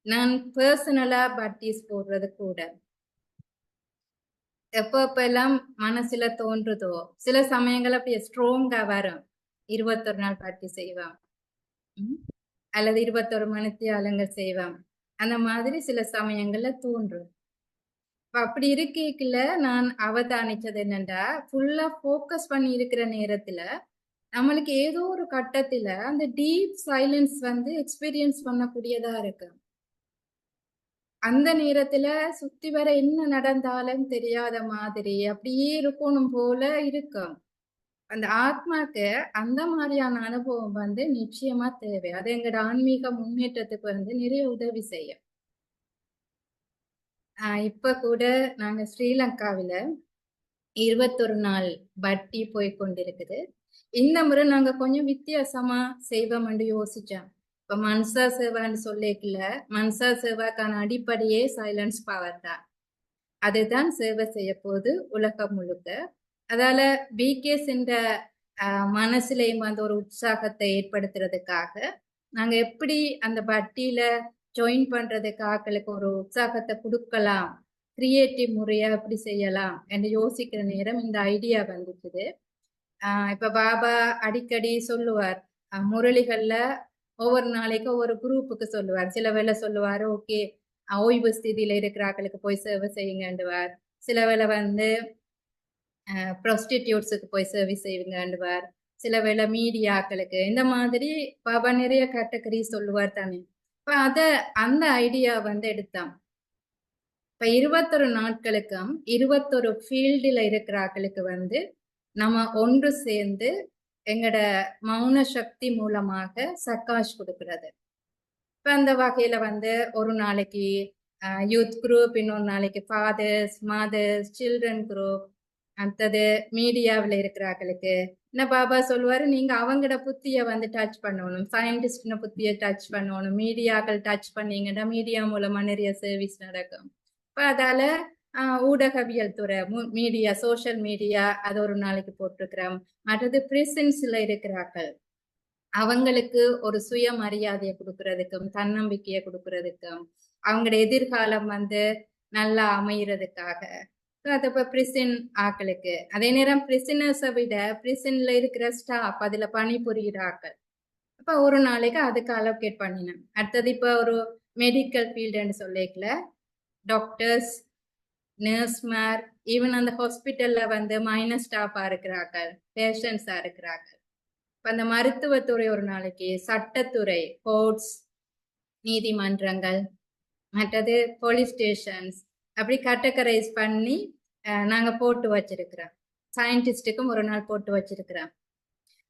நான் பர்சனலா பார்ட்டிஸ் போடுறது கூட எப்பெல்லாம் மனசுல தோன்றுதோ சில சமயங்கள் அப்படியே ஸ்ட்ராங்கா வரும். 21 நாள் பார்ட்டி செய்வான் அல்லது 21 மணித்தியாலங்கள் செய்வான். அந்த மாதிரி சில சமயங்கள்ல தோன்றும். அப்படி இருக்கல நான் அவதானிச்சது என்னண்டா, ஃபுல்லா போக்கஸ் பண்ணி இருக்கிற நேரத்துல நம்மளுக்கு ஏதோ ஒரு கட்டத்துல அந்த டீப் சைலன்ஸ் வந்து எக்ஸ்பீரியன்ஸ் பண்ணக்கூடியதா இருக்கு. அந்த நேரத்துல சுத்தி வர என்ன நடந்தாலும் தெரியாத மாதிரி அப்படியே இருக்கணும் போல இருக்கும். அந்த ஆத்மாக்கு அந்த மாதிரியான அனுபவம் வந்து நிச்சயமா தேவை. அது எங்களோட ஆன்மீக முன்னேற்றத்துக்கு வந்து நிறைய உதவி செய்யும். இப்ப கூட நாங்க ஸ்ரீலங்காவில 21 நாள் பட்டி போய் கொண்டிருக்குது. இந்த முறை நாங்க கொஞ்சம் வித்தியாசமா செய்வோம்னு யோசிச்சோம். இப்ப மன்சா சேவான்னு சொல்லிக்கல, மன்சா சேவாக்கான அடிப்படையே சைலன்ஸ் பவர் தான். அதுதான் சேவை செய்ய போது உலகம் முழுக்க. அதால பிகேஸ் என்ற மனசுலையும் அந்த ஒரு உற்சாகத்தை ஏற்படுத்துறதுக்காக நாங்க எப்படி அந்த பட்டியில ஜாயின் பண்றதுக்கு ஆக்களுக்கு ஒரு உற்சாகத்தை கொடுக்கலாம், கிரியேட்டிவ் முறையா எப்படி செய்யலாம் என்று யோசிக்கிற நேரம் இந்த ஐடியா வந்துச்சுது. இப்ப பாபா அடிக்கடி சொல்லுவார், முரளிகள்ல ஒவ்வொரு நாளைக்கு ஒவ்வொரு குரூப்புக்கு சொல்லுவார். சில வேளை சொல்லுவாரு, ஓகே ஓய்வு ஸ்திதியில இருக்கிற ஆட்களுக்கு போய் சேவை செய்யுங்கண்டுவார். சில வேளை வந்து ப்ரொஸ்டிடியூட்ஸுக்கு போய் சர்வீஸ் செய்யுங்கண்டுவார். சில வேளை மீடியாக்களுக்கு இந்த மாதிரி பாபா நிறைய கேட்டகரி சொல்லுவார் தானே. இப்ப அந்த ஐடியா வந்து எடுத்தான். இப்ப 21 நாட்களுக்கும் 21 ஃபீல்டுல இருக்கிற ஆட்களுக்கு வந்து நம்ம ஒன்று சேர்ந்து எங்கட மௌன சக்தி மூலமாக சக்காஷ் கொடுக்கிறது. இப்ப அந்த வகையில வந்து ஒரு நாளைக்கு யூத் குரூப், இன்னொரு நாளைக்கு ஃபாதர்ஸ், மதர்ஸ், சில்ட்ரன் குரூப், அடுத்தது மீடியாவில் இருக்கிறார்களுக்கு என்ன பாபா சொல்லுவாரு, நீங்க அவங்களோட புத்திய வந்து டச் பண்ணணும், சயின்டிஸ்ட்ன புத்திய டச் பண்ணணும், மீடியாக்கள் டச் பண்ணீங்கன்னா மீடியா மூலமா நிறைய சர்வீஸ் நடக்கும். இப்ப அதால ஊடகவியல் துறை, மீடியா, சோசியல் மீடியா, அது ஒரு நாளைக்கு போட்டிருக்கிறோம். மற்றது பிரிசன்ஸ்ல இருக்கிறார்கள், அவங்களுக்கு ஒரு சுயமரியாதையை கொடுக்கறதுக்கும் தன்னம்பிக்கையை கொடுக்கறதுக்கும் அவங்களோட எதிர்காலம் வந்து நல்லா அமையறதுக்காக அது பிரிசன் ஆக்களுக்கு. அதே நேரம் பிரிசனர்ஸை விட பிரிசன்ல இருக்கிற ஸ்டாஃப், அதுல பணிபுரிகிற ஆக்கள், அப்ப ஒரு நாளைக்கு அதுக்கு அலோகேட் பண்ணினேன். அடுத்தது இப்ப ஒரு மெடிக்கல் ஃபீல்டுன்னு சொல்லிக்கல, டாக்டர்ஸ், நர்ஸ்மார், ஈவன் அந்த ஹாஸ்பிட்டல்ல வந்து மைனர் ஸ்டாஃபா இருக்கிறார்கள், பேஷண்ட்ஸா இருக்கிறார்கள். இப்ப அந்த மருத்துவத்துறை ஒரு நாளைக்கு, சட்டத்துறை, கோர்ட்ஸ், நீதிமன்றங்கள், மற்றது போலீஸ் ஸ்டேஷன்ஸ், அப்படி கேட்டகரைஸ் பண்ணி நாங்க போட்டு வச்சிருக்கிறோம். சயின்டிஸ்டுக்கும் ஒரு நாள் போட்டு வச்சிருக்கிறோம்.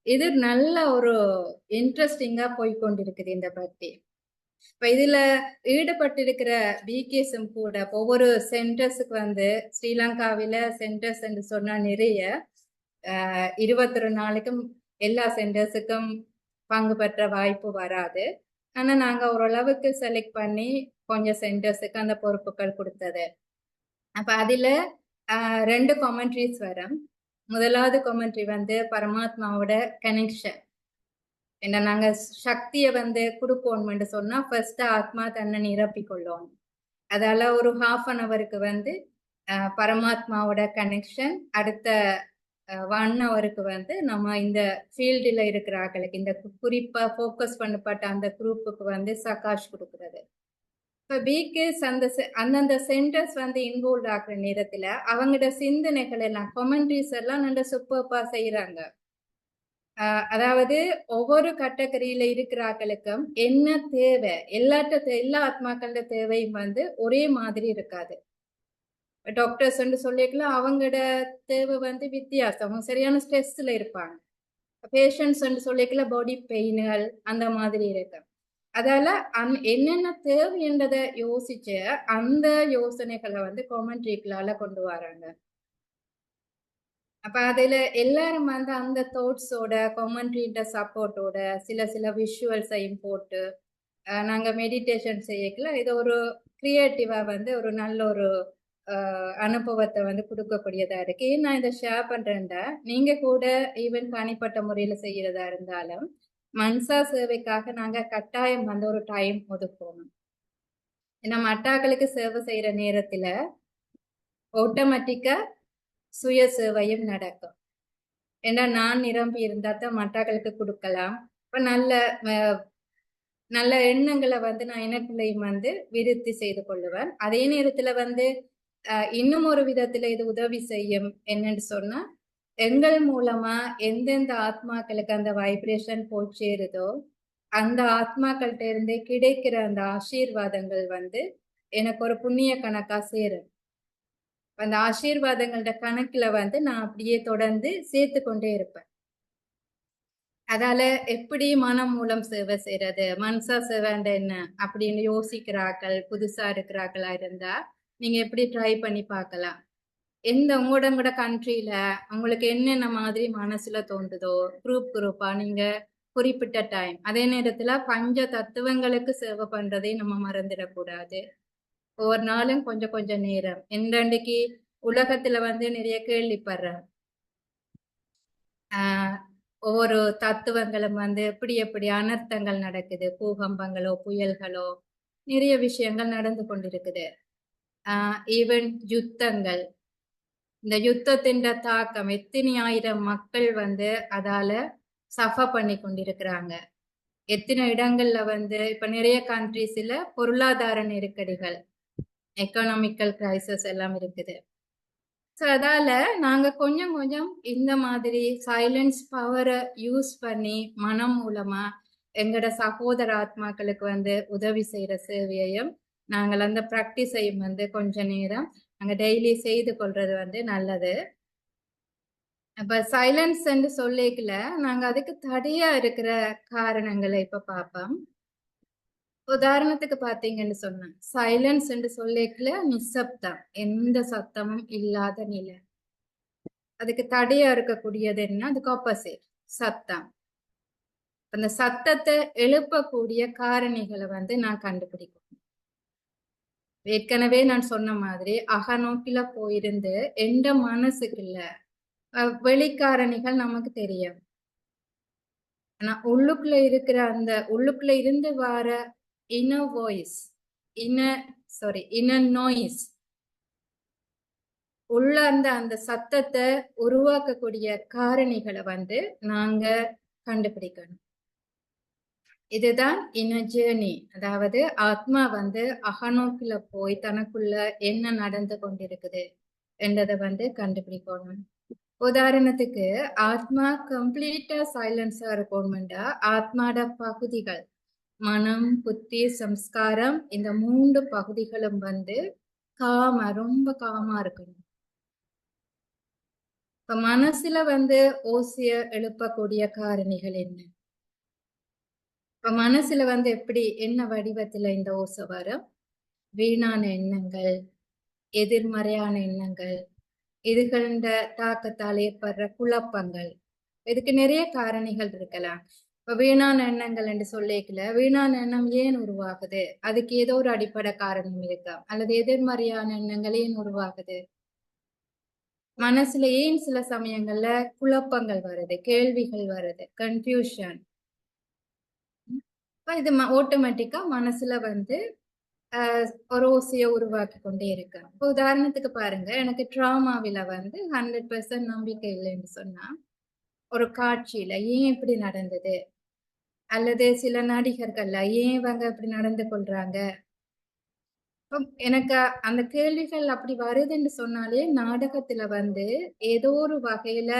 இது நல்ல ஒரு இன்ட்ரெஸ்டிங்கா போய்கொண்டிருக்குது இந்த பத்தி. இப்ப இதுல ஈடுபட்டிருக்கிற பிகேஸும் கூட ஒவ்வொரு சென்டர்ஸுக்கு வந்து ஸ்ரீலங்காவில சென்டர்ஸ் என்று சொன்னா நிறைய 21 நாளைக்கும் எல்லா சென்டர்ஸுக்கும் பங்கு பெற்ற வாய்ப்பு வராது. ஆனா நாங்க ஓரளவுக்கு செலக்ட் பண்ணி கொஞ்சம் சென்டர்ஸுக்கு அந்த பொறுப்புகள் கொடுத்தது. அப்ப அதுல 2 கமெண்ட்ரிஸ் வரும். முதலாவது கமெண்ட்ரி வந்து பரமாத்மாவோட கனெக்ஷன். ஏன்னா நாங்க சக்தியை வந்து கொடுப்போம்னு சொன்னா ஃபர்ஸ்ட் ஆத்மா தன்னை நிரப்பிக்கொள்ளும். அதால ஒரு 1/2 ஹவருக்கு வந்து பரமாத்மாவோட கனெக்ஷன், அடுத்த 1 ஹவருக்கு வந்து நம்ம இந்த ஃபீல்டுல இருக்கிற ஆட்களுக்கு, இந்த குறிப்பா ஃபோக்கஸ் பண்ணப்பட்ட அந்த குரூப்புக்கு வந்து சகாஷ் கொடுக்கறது. இப்ப பிகேஸ் அந்தந்த சென்டர்ஸ் வந்து இன்வால்வ் ஆகுற நேரத்துல அவங்களோட சிந்தனைகள் எல்லாம், கமெண்ட்ரிஸ் எல்லாம் நல்ல சூப்பர்பா செய்யறாங்க. அதாவது ஒவ்வொரு கேட்டகரியில இருக்கிற ஆட்களுக்கும் என்ன தேவை, எல்லா ஆத்மாக்களோட தேவையும் வந்து ஒரே மாதிரி இருக்காது. டாக்டர்ஸ் சொல்லிக்கலாம், அவங்களோட தேவை வந்து வித்தியாசம், சரியான ஸ்ட்ரெஸ்ல இருப்பாங்க. பேஷண்ட்ஸ் சொல்லிக்கலாம் பாடி பெயின்கள் அந்த மாதிரி இருக்கு. அதால என்னென்ன தேவை என்றதை யோசிச்சு அந்த யோசனைகளை வந்து கமெண்ட்ரிகளால கொண்டு வராங்க. அப்ப அதுல எல்லாரும் வந்து அந்த தாட்ஸோட கமெண்ட்ரியோட சப்போர்ட்டோட சில விஷுவல்ஸையும் போட்டு நாங்க மெடிடேஷன் செய்யக்கல, இது ஒரு கிரியேட்டிவா வந்து ஒரு நல்ல ஒரு அனுபவத்தை வந்து கொடுக்கக்கூடியதா இருக்கு. ஏன் நான் இதை ஷேர் பண்றேன்டா, நீங்க கூட ஈவன் தனிப்பட்ட முறையில செய்யறதா இருந்தாலும் மன்சா சேவைக்காக நாங்க கட்டாயம் வந்து ஒரு டைம் ஒதுக்கணும். ஏன்னா மட்டாக்களுக்கு சேவை செய்யற நேரத்துல ஆட்டோமேட்டிக்கா சுய சேவையும் நடக்கும். ஏன்னா நான் நிரம்பி இருந்தா தான் மட்டாக்களுக்கு கொடுக்கலாம். இப்ப நல்ல எண்ணங்களை வந்து நான் எனக்குள்ளையும் வந்து விருத்தி செய்து கொள்ளுவேன். அதே நேரத்துல வந்து இன்னும் ஒரு விதத்துல இது உதவி செய்யும். என்னன்னு சொன்னா, எங்கள் மூலமா எந்தெந்த ஆத்மாக்களுக்கு அந்த வைப்ரேஷன் போய் சேருதோ அந்த ஆத்மாக்கள்கிட்ட இருந்தே கிடைக்கிற அந்த ஆசீர்வாதங்கள் வந்து எனக்கு ஒரு புண்ணிய கணக்கா சேரும். அந்த ஆசீர்வாதங்களோட கணக்குல வந்து நான் அப்படியே தொடர்ந்து சேர்த்து கொண்டே இருப்பேன். அதால எப்படி மனம் மூலம் சேவை செய்யறது, மனசா சேவைண்ட என்ன அப்படின்னு யோசிக்கிறார்கள் புதுசா இருக்கிறார்களா இருந்தா நீங்க எப்படி ட்ரை பண்ணி பார்க்கலாம். உங்களோட கண்ட்ரியில உங்களுக்கு என்னென்ன மாதிரி மனசுல தோன்றுதோ குரூப்பா நீங்க குறிப்பிட்ட டைம், அதே நேரத்துல பஞ்ச தத்துவங்களுக்கு சேவை பண்றதை நம்ம மறந்துடக்கூடாது. ஒவ்வொரு நாளும் கொஞ்சம் கொஞ்சம் நேரம். இன்றைக்கு உலகத்துல வந்து நிறைய கேள்விப்படுறேன், ஒவ்வொரு தத்துவங்களும் வந்து எப்படி அனர்த்தங்கள் நடக்குது, பூகம்பங்களோ புயல்களோ நிறைய விஷயங்கள் நடந்து கொண்டிருக்குது. ஈவன் யுத்தங்கள், இந்த யுத்தத்தின் தாக்கம் எத்தனை ஆயிரம் மக்கள் வந்து அதால சஃபர் பண்ணி கொண்டிருக்கிறாங்க. எத்தனை இடங்கள்ல வந்து இப்ப நிறைய கண்ட்ரீஸ்ல பொருளாதார நெருக்கடிகள், எக்கனாமிக்கல் கிரைசிஸ் எல்லாம் இருக்குது. ஸோ அதால நாங்க கொஞ்சம் கொஞ்சம் இந்த மாதிரி சைலன்ஸ் பவரை யூஸ் பண்ணி மனம் மூலமா எங்கட சகோதர ஆத்மாக்களுக்கு வந்து உதவி செய்யற சேவையையும் நாங்கள் அந்த ப்ராக்டிஸையும் வந்து கொஞ்ச நேரம் நாங்க டெய்லி செய்து கொள்றது வந்து நல்லது. அப்ப சைலன்ஸ் என்று சொல்லிக்கல நாங்க அதுக்கு தடையா இருக்கிற காரணங்களை இப்ப பார்ப்போம். உதாரணத்துக்கு பாத்தீங்கன்னு சொன்னேன், சைலன்ஸ் என்று சொல்லிக்கல நிசப்தம், எந்த சத்தமும் இல்லாத நிலை. அதுக்கு தடையா இருக்கக்கூடியது என்ன? அதுக்கு ஆப்போசிட் சத்தம். அந்த சத்தத்தை எழுப்பக்கூடிய காரணிகளை வந்து நான் கண்டுபிடிக்கணும். ஏற்கனவே நான் சொன்ன மாதிரி அகநோக்கில போயிருந்து எந்த மனசுக்குள்ள வெளிக்காரணிகள் நமக்கு தெரியும். ஆனா உள்ளுக்குள்ள இருக்கிற அந்த உள்ளுக்குள்ள இருந்து வர இன்னர் வாய்ஸ், இன்னர் நாய்ஸ், உள்ள அந்த சத்தத்தை உருவாக்கக்கூடிய காரணிகளை வந்து நாங்க கண்டுபிடிக்கணும். இதுதான் இன்னர் ஜேர்னி. அதாவது ஆத்மா வந்து அகநோக்கில போய் தனக்குள்ள என்ன நடந்து கொண்டிருக்குது என்றதை வந்து கண்டுபிடிக்கணும். உதாரணத்துக்கு ஆத்மா கம்ப்ளீட்டா சைலன்ஸா இருக்கணும்டா ஆத்மாட பகுதிகள் மனம், புத்தி, சம்ஸ்காரம் இந்த 3 பகுதிகளும் வந்து ரொம்ப காமா இருக்கணும். இப்ப மனசுல வந்து ஓசிய எழுப்பக்கூடிய காரணிகள் என்ன? இப்ப மனசுல வந்து எப்படி என்ன வடிவத்துல இந்த ஓசை வரும்? வீணான எண்ணங்கள், எதிர்மறையான எண்ணங்கள், இதுகள தாக்கத்தால் ஏற்படுற குழப்பங்கள், இதுக்கு நிறைய காரணிகள் இருக்கலாம். இப்ப வீணான எண்ணங்கள் என்று சொல்லிக்கல வீணான எண்ணம் ஏன் உருவாகுது? அதுக்கு ஏதோ ஒரு அடிப்படை காரணம் இருக்கா? அல்லது எதிர்மறையான எண்ணங்கள் ஏன் உருவாகுது? மனசுல ஏன் சில சமயங்கள்ல குழப்பங்கள் வருது, கேள்விகள் வருது, கன்ஃபியூஷன். இது ஆட்டோமேட்டிக்கா மனசுல வந்து ஒரு ஓசையை உருவாக்கி கொண்டே இருக்கு. இப்போ உதாரணத்துக்கு பாருங்க, எனக்கு ட்ராமாவில வந்து 100% நம்பிக்கை இல்லைன்னு சொன்னா ஒரு காட்சியில ஏன் இப்படி நடந்தது, அல்லது சில நடிகர்கள்ல ஏன் இவங்க இப்படி நடந்து கொள்றாங்க, எனக்கு அந்த கேள்விகள் அப்படி வருதுன்னு சொன்னாலே நாடகத்துல வந்து ஏதோ ஒரு வகையில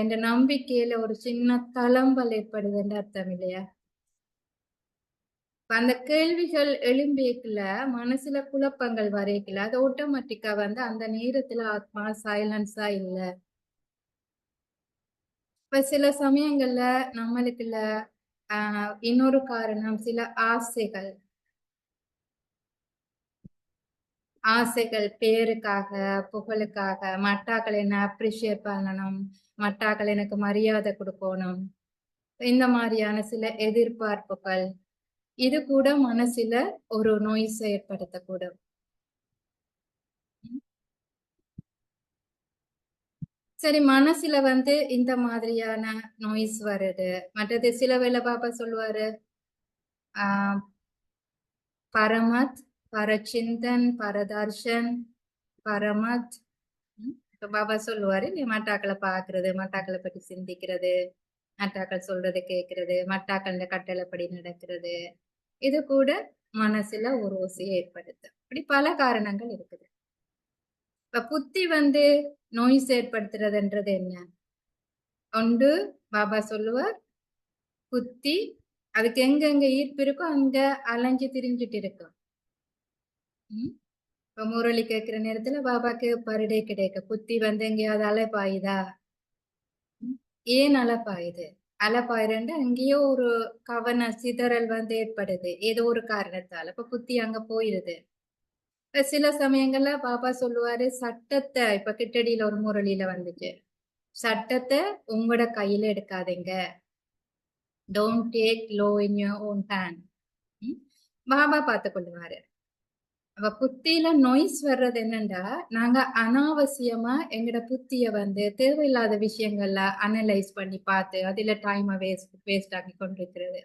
இந்த நம்பிக்கையில ஒரு சின்ன தளம்பல் ஏற்படுதுன்னு அர்த்தம் இல்லையா? அந்த கேள்விகள் எழும்பியக்குல மனசுல குழப்பங்கள் வரைக்கல அது ஆட்டோமேட்டிக்கா வந்து அந்த நேரத்துல ஆத்மா சைலன்ஸா இல்ல. இப்ப சில சமயங்கள்ல நம்மளுக்குள்ள இன்னொரு காரணம் சில ஆசைகள் பேருக்காக, புகழுக்காக, மட்டாக்கள் என்ன அப்ரிஷியேட் பண்ணணும், மட்டாக்கள் எனக்கு மரியாதை கொடுக்கணும், இந்த மாதிரியான சில எதிர்பார்ப்புகள், இது கூட மனசுல ஒரு நோய்ஸை ஏற்படுத்தக்கூடும். சரி, மனசுல வந்து இந்த மாதிரியான நோய்ஸ் வருது. மற்றது சில வேளை பாப்பா சொல்லுவாரு பரமத், பரச்சிந்தன், பரதர்ஷன், பரமத். இப்ப பாபா சொல்லுவாரு நீ மட்டாக்களை பாக்குறது, மட்டாக்களை பற்றி சிந்திக்கிறது, மட்டாக்கள் சொல்றது கேட்கறது, மட்டாக்கள் கட்டளைப்படி நடக்கிறது, இது கூட மனசுல ஒரு ஓசையை ஏற்படுத்தும். இப்படி பல காரணங்கள் இருக்குது. இப்ப புத்தி வந்து நோய்ஸ் ஏற்படுத்துறதுன்றது என்ன? ஒன்று பாபா சொல்லுவார் புத்தி அதுக்கு எங்க ஈர்ப்பு இருக்கோ அங்க அலைஞ்சு திரிஞ்சுட்டு இருக்கும். இப்ப முரளி கேட்கிற நேரத்துல பாபாக்கு பருடே கிடைக்க புத்தி வந்து எங்கேயாவது அலைப்பாயுதா? ஏன் அலைப்பாயுது? அலைப்பாயிரண்டு அங்கேயோ ஒரு கவன சிதறல் வந்து ஏற்படுது ஏதோ ஒரு காரணத்தால. இப்ப புத்தி அங்க போயிருது. சில சமயங்கள்ல பாபா சொல்லுவாரு சட்டத்தை, இப்ப கிட்டடியில ஒரு முரளியில வந்துச்சு, சட்டத்தை உங்களோட கையில எடுக்காதீங்க, don't take low in your own hand. Baba பார்த்து கொள்ளுவாரு. அவ புத்தியில நோய்ஸ் வர்றது என்னண்டா நாங்க அனாவசியமா எங்கட புத்திய வந்து தேவையில்லாத விஷயங்கள்ல அனலைஸ் பண்ணி பார்த்து அதுல டைமை வேஸ்ட் ஆக்கி கொண்டிருக்கிறது.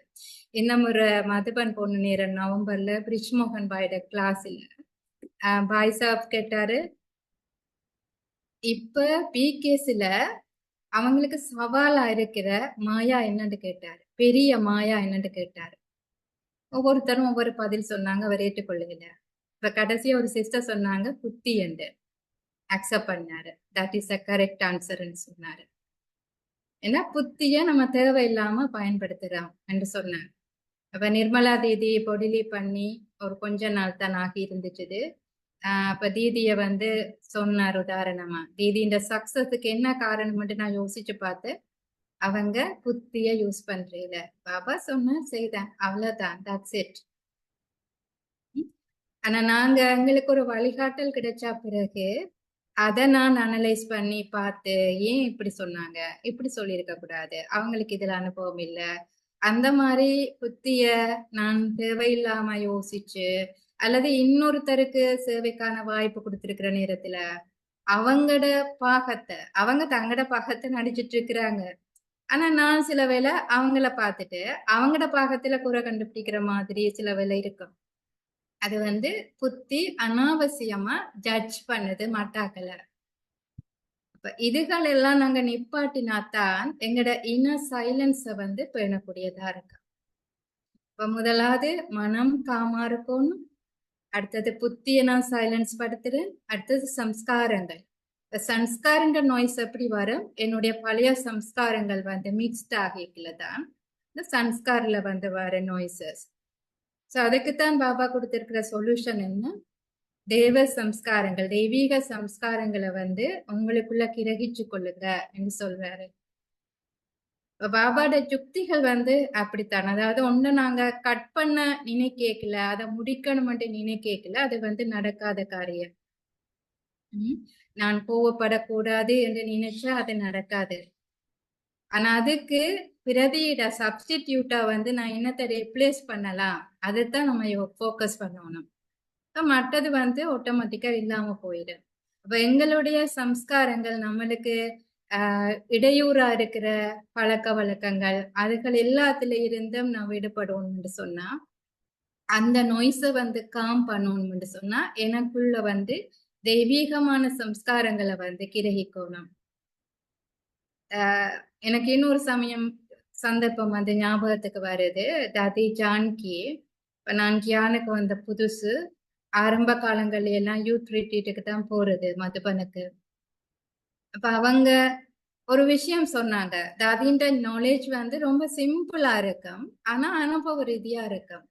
இன்னும் ஒரு மதுபன் பொண்ணு நேரம் நவம்பர்ல பிரிஜ்மோகன் பாயோட கிளாஸ்ல பாய் சாப் கேட்டாரு இப்ப பிகேஸ்ல அவங்களுக்கு சவாலா இருக்கிற மாயா என்னன்னு கேட்டாரு, பெரிய மாயா என்னன்னு கேட்டாரு. ஒவ்வொருத்தரும் ஒவ்வொரு பதில் சொன்னாங்க, அவர் ஏற்றுக்கொள்ளுகிற. இப்ப கடைசியா ஒரு சிஸ்டர் சொன்னாங்க புத்தி என்று அக்செப்ட் பண்ணாரு. தட் இஸ் அ கரெக்ட் ஆன்சர்ன்னு சொன்னாரு. ஏன்னா புத்திய நம்ம தேவையில்லாம பயன்படுத்துறோம் என்று சொன்னாங்க. அப்ப நிர்மலா தீதி பொடிலி பண்ணி ஒரு கொஞ்ச நாள் தான் ஆகி இருந்துச்சு. அப்ப தீதிய வந்து சொன்னார் உதாரணமா, தீதி இந்த சக்சஸுக்கு என்ன காரணம்னு நான் யோசிச்சு பார்த்தேன். அவங்க புத்திய யூஸ் பண்றீல. பாபா சொன்னா செய்தேன், அவ்வளவுதான், தட்ஸ் இட். ஆனா நாங்க எங்களுக்கு ஒரு வழிகாட்டல் கிடைச்சா பிறகு அதை நான் அனலைஸ் பண்ணி பார்த்து ஏன் இப்படி சொன்னாங்க, இப்படி சொல்லியிருக்க கூடாது, அவங்களுக்கு இதுல அனுபவம் இல்லை, அந்த மாதிரி புத்திய நான் தேவையில்லாம யோசிச்சு அல்லது இன்னொருத்தருக்கு சேவைக்கான வாய்ப்பு கொடுத்திருக்கிற நேரத்துல அவங்களோட பாகத்தை அவங்க தங்கட பாகத்தை நடிச்சிட்டு இருக்கிறாங்க. ஆனா நான் சில வேளை அவங்கள பார்த்துட்டு அவங்களோட பாகத்துல குறை கண்டுபிடிக்கிற மாதிரி சில வேளை இருக்கும். அது வந்து புத்தி அனாவசியமா ஜட்ஜ் பண்ணது மாட்டாக்கல. அப்ப இதுகள் எல்லாம் நாங்க நிப்பாட்டினாத்தான் எங்கட இன்னர் சைலன்ஸ வந்து பேணக்கூடியதா இருக்கு. இப்ப முதலாவது மனம் காமா இருக்கணும், அடுத்தது புத்திய நான் சைலன்ஸ் படுத்துறேன், அடுத்தது சம்ஸ்காரங்கள். சம்ஸ்காரங்க நாய்ஸ் எப்படி வரும், என்னுடைய பழைய சம்ஸ்காரங்கள் வந்து மிக்ஸ்ட் ஆகிக்கல தான் இந்த சம்ஸ்காரில் வந்து வர நாய்ஸஸ். ஸோ அதுக்குத்தான் பாபா கொடுத்திருக்கிற சொல்யூஷன் என்ன, தேவ சம்ஸ்காரங்கள், தெய்வீக சம்ஸ்காரங்களை வந்து உங்களுக்குள்ள கிரகிச்சு கொள்ளுங்க என்று சொல்றாரு. பாபாட யுக்திகள் வந்து அப்படித்தான். அதாவது ஒண்ணு நாங்க கட் பண்ண நினைக்கல, அதை முடிக்கணும்ட்டு நினைக்கல, அது வந்து நடக்காத காரியம். நான் கோவப்படக்கூடாது என்று நினைச்சா அது நடக்காது. ஆனா அதுக்கு பிரதியிட சப்ஸ்டிடியூட்டா வந்து நான் என்னத்தை ரீப்ளேஸ் பண்ணலாம், அதைத்தான் நம்ம ஃபோக்கஸ் பண்ணணும். மற்றது வந்து ஆட்டோமேட்டிக்கா இல்லாம போயிடும். அப்ப எங்களுடைய சம்ஸ்காரங்கள் நம்மளுக்கு இடையூறா இருக்கிற பழக்க வழக்கங்கள் அதுகள் எல்லாத்துல இருந்தும் நான் விடுபடணும்னு சொன்னா, அந்த நோய்ஸை வந்து காம் பண்ணணும்னு சொன்னா எனக்குள்ள வந்து தெய்வீகமான சம்ஸ்காரங்களை வந்து கிரகிக்கணும். எனக்கு இன்னொரு சமயம் சந்தர்ப்பம் வந்து ஞாபகத்துக்கு வருது. தாதி ஜான்கி, நான் கியானுக்கு வந்த புதுசு, ஆரம்ப காலங்கள்ல எல்லாம் யூத் ரிட்ரீட்டுக்கு தான் போறது மதுபனுக்கு. அப்ப அவங்க ஒரு விஷயம் சொன்னாங்க, தாதின்ற நாலேஜ் வந்து ரொம்ப சிம்பிளா இருக்கும், ஆனா அனுபவ ரீதியா இருக்கும்.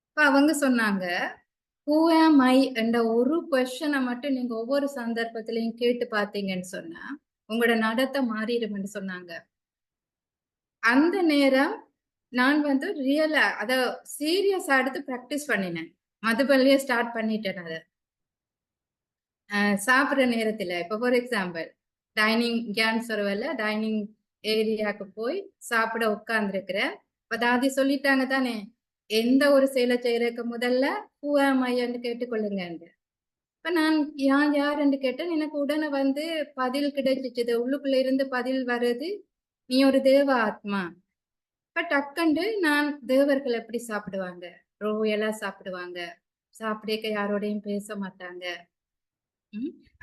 இப்ப அவங்க சொன்னாங்க, ஹூ ஆம் ஐ என்ற ஒரு கொஸ்டனை மட்டும் நீங்க ஒவ்வொரு சந்தர்ப்பத்திலையும் கேட்டு பார்த்தீங்கன்னு சொன்னா உங்களோட நடத்தை மாறிடும்னு சொன்னாங்க. அந்த நேரம் நான் வந்து ரியலா அத சீரியஸா எடுத்து ப்ராக்டிஸ் பண்ணினேன். மதுபல்லியே ஸ்டார்ட் பண்ணிட்டேன். அதை சாப்பிட்ற நேரத்துல இப்ப ஃபார் எக்ஸாம்பிள் டைனிங் கேன் சொல்லுவல, டைனிங் ஏரியாவுக்கு போய் சாப்பிட உட்கார்ந்துருக்கிறேன். இப்ப தாதி சொல்லிட்டாங்க தானே, எந்த ஒரு செயலை செய்யறதுக்கு முதல்ல ஹூ ஆம் ஐன்னு கேட்டுக்கொள்ளுங்க. இப்ப நான் யாருன்னு கேட்டேன், எனக்கு உடனே வந்து பதில் கிடைச்சிச்சு, உள்ளுக்குள்ள இருந்து பதில் வருது, நீ ஒரு தேவ ஆத்மா. இப்ப டக்குண்டு நான் தேவர்கள் எப்படி சாப்பிடுவாங்க, ரோயலா சாப்பிடுவாங்க, சாப்பிடக்க யாரோடையும் பேச மாட்டாங்க,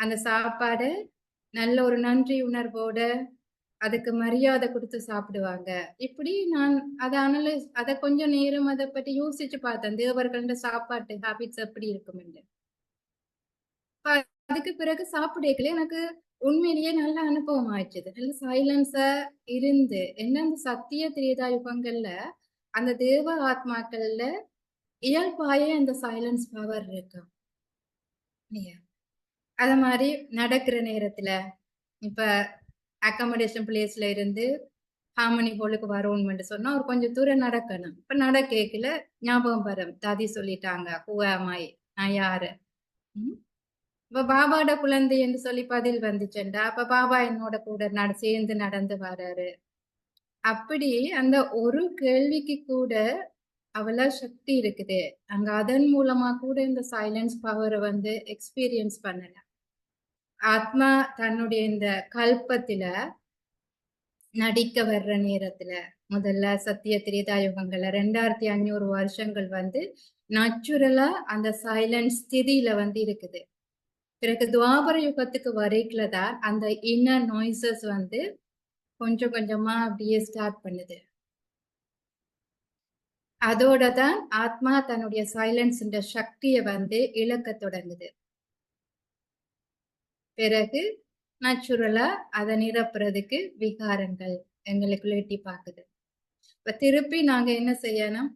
அந்த சாப்பாடு நல்ல ஒரு நன்றி உணர்வோட அதுக்கு மரியாதை கொடுத்து சாப்பிடுவாங்க. இப்படி நான் அதை அனலைஸ் அதை கொஞ்சம் நேரம் அதை பற்றி யோசிச்சு பார்த்தேன், தேவர்கள சாப்பாட்டு ஹாபிட்ஸ் எப்படி இருக்கும் என்று. அதுக்கு பிறகு சாப்பிடக்கல எனக்கு உண்மையிலேயே நல்ல அனுபவம் ஆயிடுச்சு. நல்ல சைலன்ஸா இருந்து என்ன அந்த சத்திய திரேதா யுகங்கள்ல அந்த தேவ ஆத்மாக்கள்ல இயல்பாயே அந்த சைலன்ஸ் பவர் இருக்கு. அத மாதிரி நடக்கிற நேரத்துல இப்ப அக்காமடேஷன் பிளேஸ்ல இருந்து ஹார்மனி ஹோலுக்கு வரணும்னு சொன்னா ஒரு கொஞ்சம் தூரம் நடக்கணும். இப்ப நடக்கல ஞாபகம் வரும், தாதி சொல்லிட்டாங்க ஹூ ஆம் ஐ, நான் யாரு. இப்ப பாபாட குழந்தை என்று சொல்லி பதில் வந்துச்சுண்டா, அப்ப பாபா என்னோட கூட சேர்ந்து நடந்து வராரு. அப்படி அந்த ஒரு கேள்விக்கு கூட அவ்வளவு சக்தி இருக்குது அங்க. அதன் மூலமா கூட இந்த சைலன்ஸ் பவரை வந்து எக்ஸ்பீரியன்ஸ் பண்ணலாம். ஆத்மா தன்னுடைய இந்த கல்பத்துல நடிக்க வர்ற நேரத்துல முதல்ல சத்திய திரேதாயுகங்கள்ல 2500 வருஷங்கள் வந்து நேச்சுரலா அந்த சைலன்ஸ் ஸ்திதியில வந்து இருக்குது. பிறகு துவாபர யுகத்துக்கு வரைக்குல தான் அந்த இன்னர் நாய்ஸஸ் வந்து கொஞ்சம் கொஞ்சமா அப்படியே ஸ்டார்ட் பண்ணுது. அதோட தான் ஆத்மா தன்னுடைய சைலன்ஸ் சக்தியை வந்து இழக்க தொடங்குது. பிறகு நேச்சுரலா அதை நிரப்புறதுக்கு விகாரங்கள் எங்களுக்குள்ள எட்டி பாக்குது. இப்ப திருப்பி நாங்க என்ன செய்யணும்?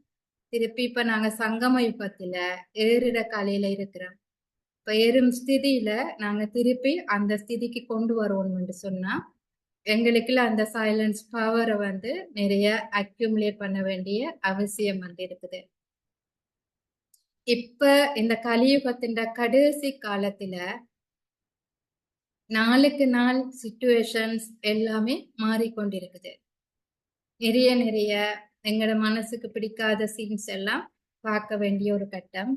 திருப்பி இப்ப நாங்க சங்கம யுகத்துல ஏறுற கலையில இருக்கிறோம். இப்ப ஏறும் ஸ்திதியில நாங்க திருப்பி அந்த ஸ்திதிக்கு கொண்டு வருவோம்னு சொன்னா எங்களுக்குள்ள அந்த சைலன்ஸ் பவரை வந்து நிறைய அக்யூமுலேட் பண்ண வேண்டிய அவசியம் வந்து இருக்குது. இப்ப இந்த கலியுகத்தின் கடைசி காலத்துல நாளுக்கு நாள் சிச்சுவேஷன்ஸ் எல்லாமே மாறிக்கொண்டிருக்குது. நிறைய நிறைய எங்களோட மனசுக்கு பிடிக்காத சீன்ஸ் எல்லாம் பார்க்க வேண்டிய ஒரு கட்டம்.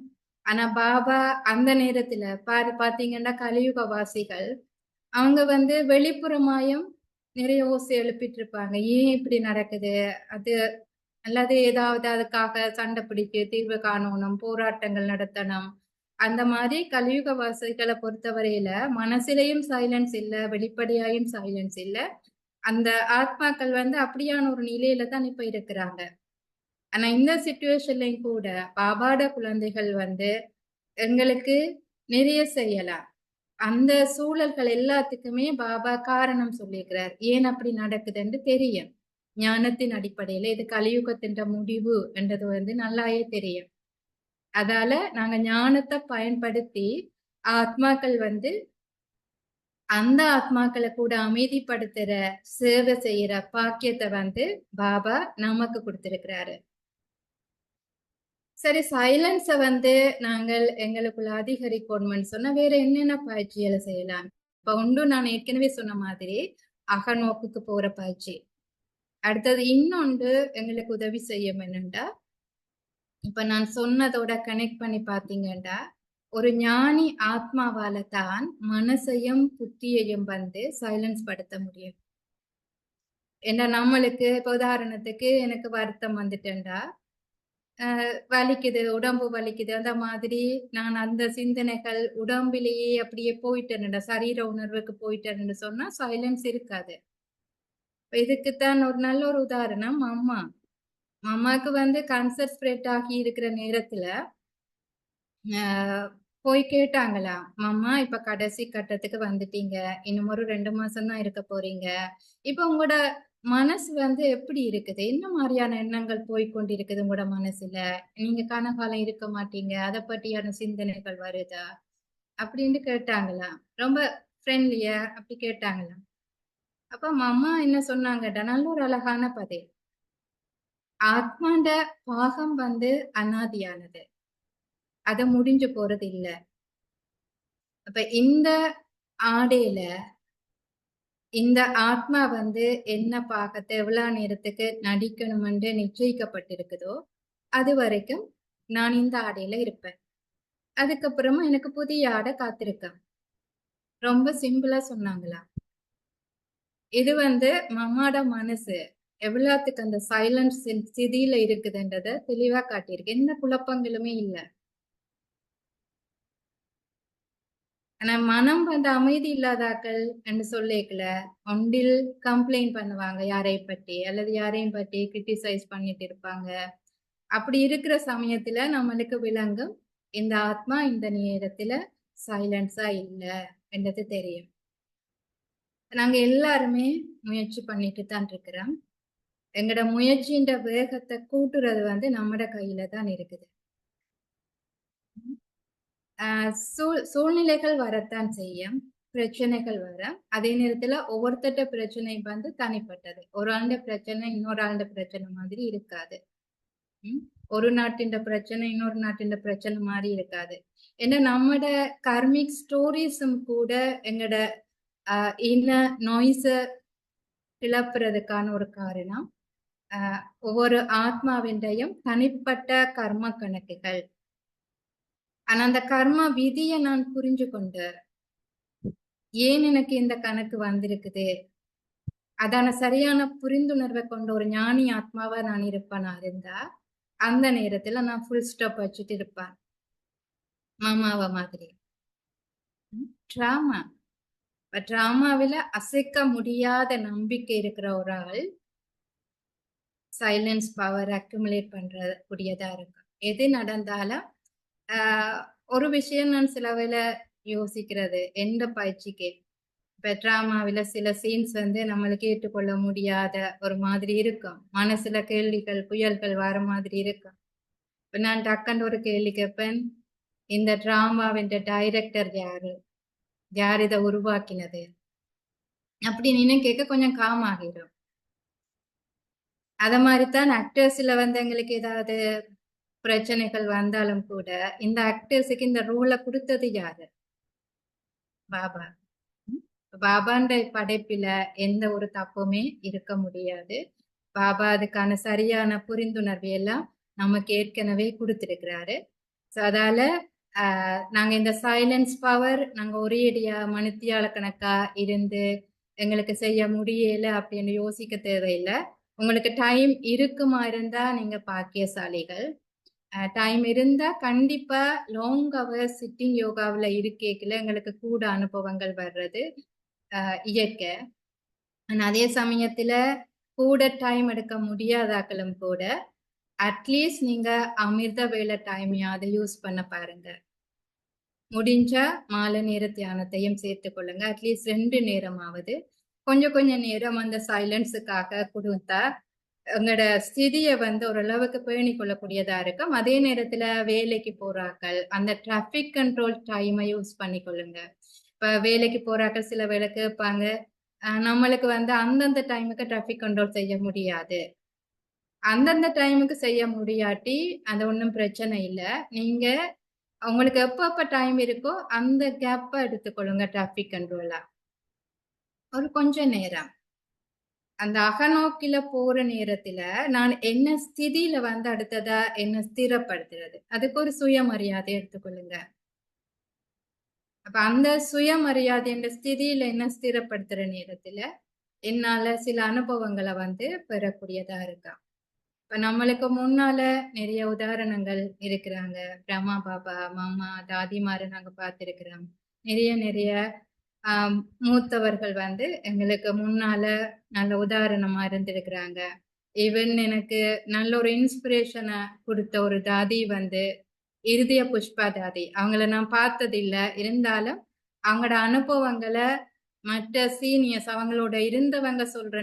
ஆனா பாபா அந்த நேரத்துல பாத்தீங்கன்னா கலியுக வாசிகள் அவங்க வந்து வெளிப்புறமாயும் நிறைய ஓசை எழுப்பிட்டு இருப்பாங்க. ஏன் இப்படி நடக்குது? அது அல்லது ஏதாவது அதுக்காக சண்டை பிடிக்க தீர்வு காணணும், போராட்டங்கள் நடத்தணும். அந்த மாதிரி கலியுக வாசிகளை பொறுத்தவரையில மனசிலையும் சைலன்ஸ் இல்ல, வெளிப்படையாயும் சைலன்ஸ் இல்ல. அந்த ஆத்மாக்கள் வந்து அப்படியான ஒரு நிலையில தான் இப்ப இருக்கிறாங்க. ஆனா இந்த சிச்சுவேஷன்லயும் கூட பாபாட குழந்தைகள் வந்து எங்களுக்கு நிறைய செய்யலாம். அந்த சூழல்கள் எல்லாத்துக்குமே பாபா காரணம் சொல்லியிருக்கிறார். ஏன் அப்படி நடக்குதுன்னு தெரியும். ஞானத்தின் அடிப்படையில இது கலியுகத்தின் முடிவு என்றது வந்து நல்லாயே தெரியும். அதால நாங்க ஞானத்தை பயன்படுத்தி ஆத்மாக்கள் வந்து அந்த ஆத்மாக்களை கூட அமைதிப்படுத்துற சேவை செய்யற பாக்கியத்தை வந்து பாபா நமக்கு கொடுத்திருக்கிறாரு. சரி, சைலன்ஸ வந்து நாங்கள் எங்களுக்குள்ள அதிகரிக்கணும்னு சொன்னா வேற என்னென்ன பயிற்சிகளை செய்யலாம்? இப்ப ஒன்று நான் ஏற்கனவே சொன்ன மாதிரி அகநோக்குக்கு போற பயிற்சி. அடுத்தது இன்னொன்று எங்களுக்கு உதவி செய்யும் என்னண்டா, இப்ப நான் சொன்னதோட கனெக்ட் பண்ணி பாத்தீங்கன்னா ஒரு ஞானி ஆத்மாவால தான் மனசையும் புத்தியையும் வந்து சைலன்ஸ் படுத்த முடியும். ஏன்னா நம்மளுக்கு இப்ப உதாரணத்துக்கு எனக்கு வருத்தம் வந்துட்டேன்டா, வலிக்குது, உடம்பு வலிக்குது, அந்த மாதிரி நான் அந்த சிந்தனைகள் உடம்பிலேயே அப்படியே போயிட்டேன்டா, சரீர உணர்வுக்கு போயிட்டேன்னு சொன்னா சைலன்ஸ் இருக்காது. இதுக்குத்தான் ஒரு நல்ல ஒரு உதாரணம் அம்மா. அம்மாக்கு வந்து கேன்சர் ஸ்ப்ரெட் ஆகி இருக்கிற நேரத்துல போய் கேட்டாங்களாம், மாமா இப்ப கடைசி கட்டத்துக்கு வந்துட்டீங்க, இன்னும் ஒரு 2 மாசம் தான் இருக்க போறீங்க. இப்ப உங்களோட மனசு வந்து எப்படி இருக்குது? என்ன மாதிரியான எண்ணங்கள் போய்கொண்டிருக்குது உங்களோட மனசுல? நீங்க கனகாலம் இருக்க மாட்டீங்க, அதை பற்றியான சிந்தனைகள் வருதா? அப்படின்னு கேட்டாங்களாம். ரொம்ப ஃப்ரெண்ட்லியா அப்படி கேட்டாங்களாம். அப்ப மாமா என்ன சொன்னாங்கடா, நல்ல ஒரு அழகான பதில். ஆத்மாண்ட பாகம் வந்து அனாதியானது, அது முடிஞ்சு போறது இல்ல. அப்ப இந்த ஆடையில இந்த ஆத்மா வந்து என்ன பாகத்தை எவ்வளவு நேரத்துக்கு நடிக்கணும்னு நிச்சயிக்கப்பட்டிருக்குதோ அது வரைக்கும் நான் இந்த ஆடையில இருப்பேன். அதுக்கப்புறமா எனக்கு புதிய ஆடை காத்திருக்கேன். ரொம்ப சிம்பிளா சொன்னாங்களா. இது வந்து மம்மாட மனசு எவ்வளவுத்துக்கு அந்த சைலன்ஸ் ஸ்திதியில இருக்குதுன்றத தெளிவா காட்டியிருக்கு. எந்த குழப்பங்களுமே இல்லை. ஆனா மனம் வந்து அமைதி இல்லாதாக்கள் என்று சொல்லிக்கல ஒன்றில் கம்ப்ளைண்ட் பண்ணுவாங்க யாரை பற்றி அல்லது யாரையும் பற்றி கிரிட்டிசைஸ் பண்ணிட்டு இருப்பாங்க. அப்படி இருக்கிற சமயத்துல நம்மளுக்கு விளங்கும் இந்த ஆத்மா இந்த நேரத்துல சைலன்ஸா இல்ல என்றது தெரியும். நாங்க எல்லாருமே முயற்சி பண்ணிட்டு தான் இருக்கிறோம். எங்களோட முயற்சின்ற வேகத்தை கூட்டுறது வந்து நம்மட கையில தான் இருக்குது. சூழ்நிலைகள் வரத்தான் செய்யும், பிரச்சனைகள் வர. அதே நேரத்துல ஒவ்வொருத்தட்ட பிரச்சனை வந்து தனிப்பட்டது. ஒரு ஆண்ட பிரச்சனை இன்னொரு ஆண்ட பிரச்சனை மாதிரி இருக்காது. ஒரு நாட்டின் பிரச்சனை இன்னொரு நாட்டின் பிரச்சனை மாதிரி இருக்காது. ஏன்னா நம்மட கர்மிக் ஸ்டோரிஸும் கூட எங்களோட இன்ன நாய்ஸ கிளப்புறதுக்கான ஒரு காரணம் ஒவ்வொரு ஆத்மாவின்றையும் தனிப்பட்ட கர்ம கணக்குகள். ஆனா அந்த கர்ம விதியை நான் புரிஞ்சு கொண்டு ஏன் எனக்கு இந்த கணக்கு வந்திருக்குது, அதான சரியான புரிந்துணர்வை கொண்ட ஒரு ஞானி ஆத்மாவா நான் இருப்பேனா இருந்தா அந்த நேரத்துல நான் ஃபுல் ஸ்டாப் வச்சுட்டு இருப்பேன் மாமாவ மாதிரி. ட்ராமா. ட்ராமாவில அசைக்க முடியாத நம்பிக்கை இருக்கிற ஒரு ஆள் சைலன்ஸ் பவர் அக்குமுலேட் பண்ற கூடியதா இருக்கும். எது நடந்தாலும் ஒரு விஷயம் நான் சில வேளை யோசிக்கிறது எந்த பயிற்சிக்கு இப்ப டிராமாவில சில சீன்ஸ் வந்து நம்மளுக்கு ஏற்றுக்கொள்ள முடியாத ஒரு மாதிரி இருக்கும். மனசுல கேள்விகள் புயல்கள் வர மாதிரி இருக்கும். இப்ப நான் டக்குன்னு ஒரு கேள்வி கேட்பேன், இந்த டிராமாவின் டைரக்டர் யாரு, யார் இதை உருவாக்கினது அப்படின்னு கேட்க கொஞ்சம் காம் ஆகிடும். அத மாதிரிதான் ஆக்டர்ஸ்ல வந்து எங்களுக்கு ஏதாவது பிரச்சனைகள் வந்தாலும் கூட இந்த ஆக்டர்ஸுக்கு இந்த ரோலை கொடுத்தது யாரு? பாபா. பாபான்ற படைப்பில எந்த ஒரு தப்புமே இருக்க முடியாது. பாபா அதுக்கான சரியான புரிந்துணர்வு எல்லாம் நமக்கு ஏற்கனவே கொடுத்திருக்கிறாரு. ஸோ அதால நாங்க இந்த சைலன்ஸ் பவர் நாங்க ஒரேடியா மணித்தியால கணக்கா இருந்து எங்களுக்கு செய்ய முடியல அப்படின்னு யோசிக்க தேவையில்லை. உங்களுக்கு டைம் இருக்குமா இருந்தா நீங்க பாக்கியசாலிகள். டைம் இருந்தா கண்டிப்பா லாங் அவர் சிட்டிங் யோகாவில் இருக்கேக்கல எங்களுக்கு கூட அனுபவங்கள் வர்றது இயற்கை. அதே சமயத்துல கூட டைம் எடுக்க முடியாதாக்களும் கூட அட்லீஸ்ட் நீங்க அமிர்த வேலை டைமையாவது யூஸ் பண்ண பாருங்க. முடிஞ்சா மாலை நேர தியானத்தையும் சேர்த்துக் கொள்ளுங்க. அட்லீஸ்ட் 2 நேரமாவது கொஞ்சம் கொஞ்சம் நேரம் அந்த சைலன்ஸுக்காக கொடுத்தா உங்களோட ஸ்திதியை வந்து ஓரளவுக்கு பேணி கொள்ளக்கூடியதா இருக்கும். அதே நேரத்துல வேலைக்கு போறாக்கள் அந்த டிராபிக் கண்ட்ரோல் டைமை யூஸ் பண்ணிக்கொள்ளுங்க. இப்ப வேலைக்கு போறாக்கள் சில வேலை கேட்பாங்க, நம்மளுக்கு வந்து அந்தந்த டைமுக்கு டிராபிக் கண்ட்ரோல் செய்ய முடியாது. அந்தந்த டைமுக்கு செய்ய முடியாட்டி அது ஒன்றும் பிரச்சனை இல்லை. நீங்க உங்களுக்கு எப்பப்ப டைம் இருக்கோ அந்த கேப்பை எடுத்துக்கொள்ளுங்க. டிராபிக் கண்ட்ரோலா ஒரு கொஞ்ச நேரம் அந்த அகநோக்கில போற நேரத்துல நான் என்ன ஸ்திதியில வந்து அடுத்ததா என்ன ஸ்திரப்படுத்துறது, அதுக்கு ஒரு சுயமரியாதை எடுத்துக்கொள்ளுங்க. அப்ப அந்த சுயமரியாதை என்ற ஸ்திதியில என்ன ஸ்திரப்படுத்துற நேரத்துல என்னால சில அனுபவங்களை வந்து பெறக்கூடியதா இருக்கா. இப்ப நம்மளுக்கு முன்னால நிறைய உதாரணங்கள் இருக்கிறாங்க. பிரம்மா பாபா மாமா தாதிமாரை நாங்க பார்த்திருக்கிறோம். நிறைய நிறைய மூத்தவர்கள் வந்து எங்களுக்கு முன்னால நல்ல உதாரணமா இருந்திருக்கிறாங்க. ஈவன் எனக்கு நல்ல ஒரு இன்ஸ்பிரேஷனை கொடுத்த ஒரு தாதி வந்து இருதய புஷ்பா தாதி. அவங்கள நான் பார்த்தது இல்லை, இருந்தாலும் அவங்களோட அனுபவங்களை மற்ற சீனியர்ஸ் அவங்களோட இருந்தவங்க சொல்ற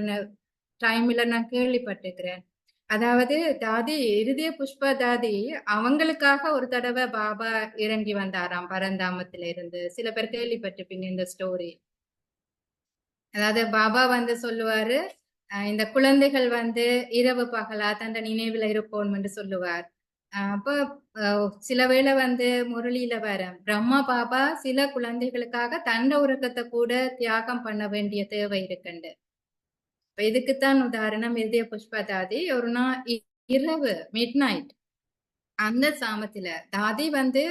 டைம்ல நான் கேள்விப்பட்டிருக்கிறேன். அதாவது தாதி இருதய புஷ்பா தாதி அவங்களுக்காக ஒரு தடவை பாபா இறங்கி வந்தாராம் பரந்தாமத்துல இருந்து. சில பேர் கேள்விப்பட்டிருப்பீங்க இந்த ஸ்டோரி. அதாவது பாபா வந்து சொல்லுவாரு, இந்த குழந்தைகள் வந்து இரவு பகலா தந்த நினைவுல இருப்போம் என்று சொல்லுவார். அப்போ சில வேளை வந்து முரளியில வர பிரம்மா பாபா சில குழந்தைகளுக்காக தண்ட உறக்கத்தை கூட தியாகம் பண்ண வேண்டிய தேவை இருக்குண்டு. இப்ப இதுக்குத்தான் உதாரணம் இருதய புஷ்பா தாதி. ஒரு நாள் இரவு மிட் நைட் அந்த சாமத்துல தாதி வந்து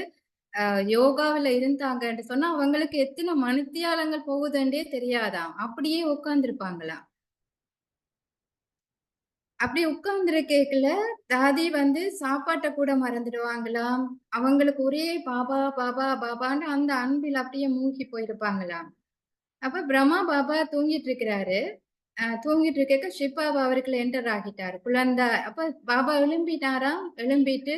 யோகாவில இருந்தாங்கன்னு சொன்னா அவங்களுக்கு எத்தனை மணித்தியாலங்கள் போகுதுன்றே தெரியாதாம். அப்படியே உட்கார்ந்துருப்பாங்களாம். அப்படி உட்கார்ந்துருக்கேக்குல தாதி வந்து சாப்பாட்டை கூட மறந்துடுவாங்களாம். அவங்களுக்கு ஒரே பாபா பாபா பாபான்னு அந்த அன்பில் அப்படியே மூழ்கி போயிருப்பாங்களாம். அப்ப பிரம்மா பாபா தூங்கிட்டு இருக்கிறாரு. தூங்கிட்டு இருக்க ஷிப்பாபா அவருக்குள்ள என்டர் ஆகிட்டாரு குழந்தை. அப்ப பாபா எழும்பிட்டாராம். எழும்பிட்டு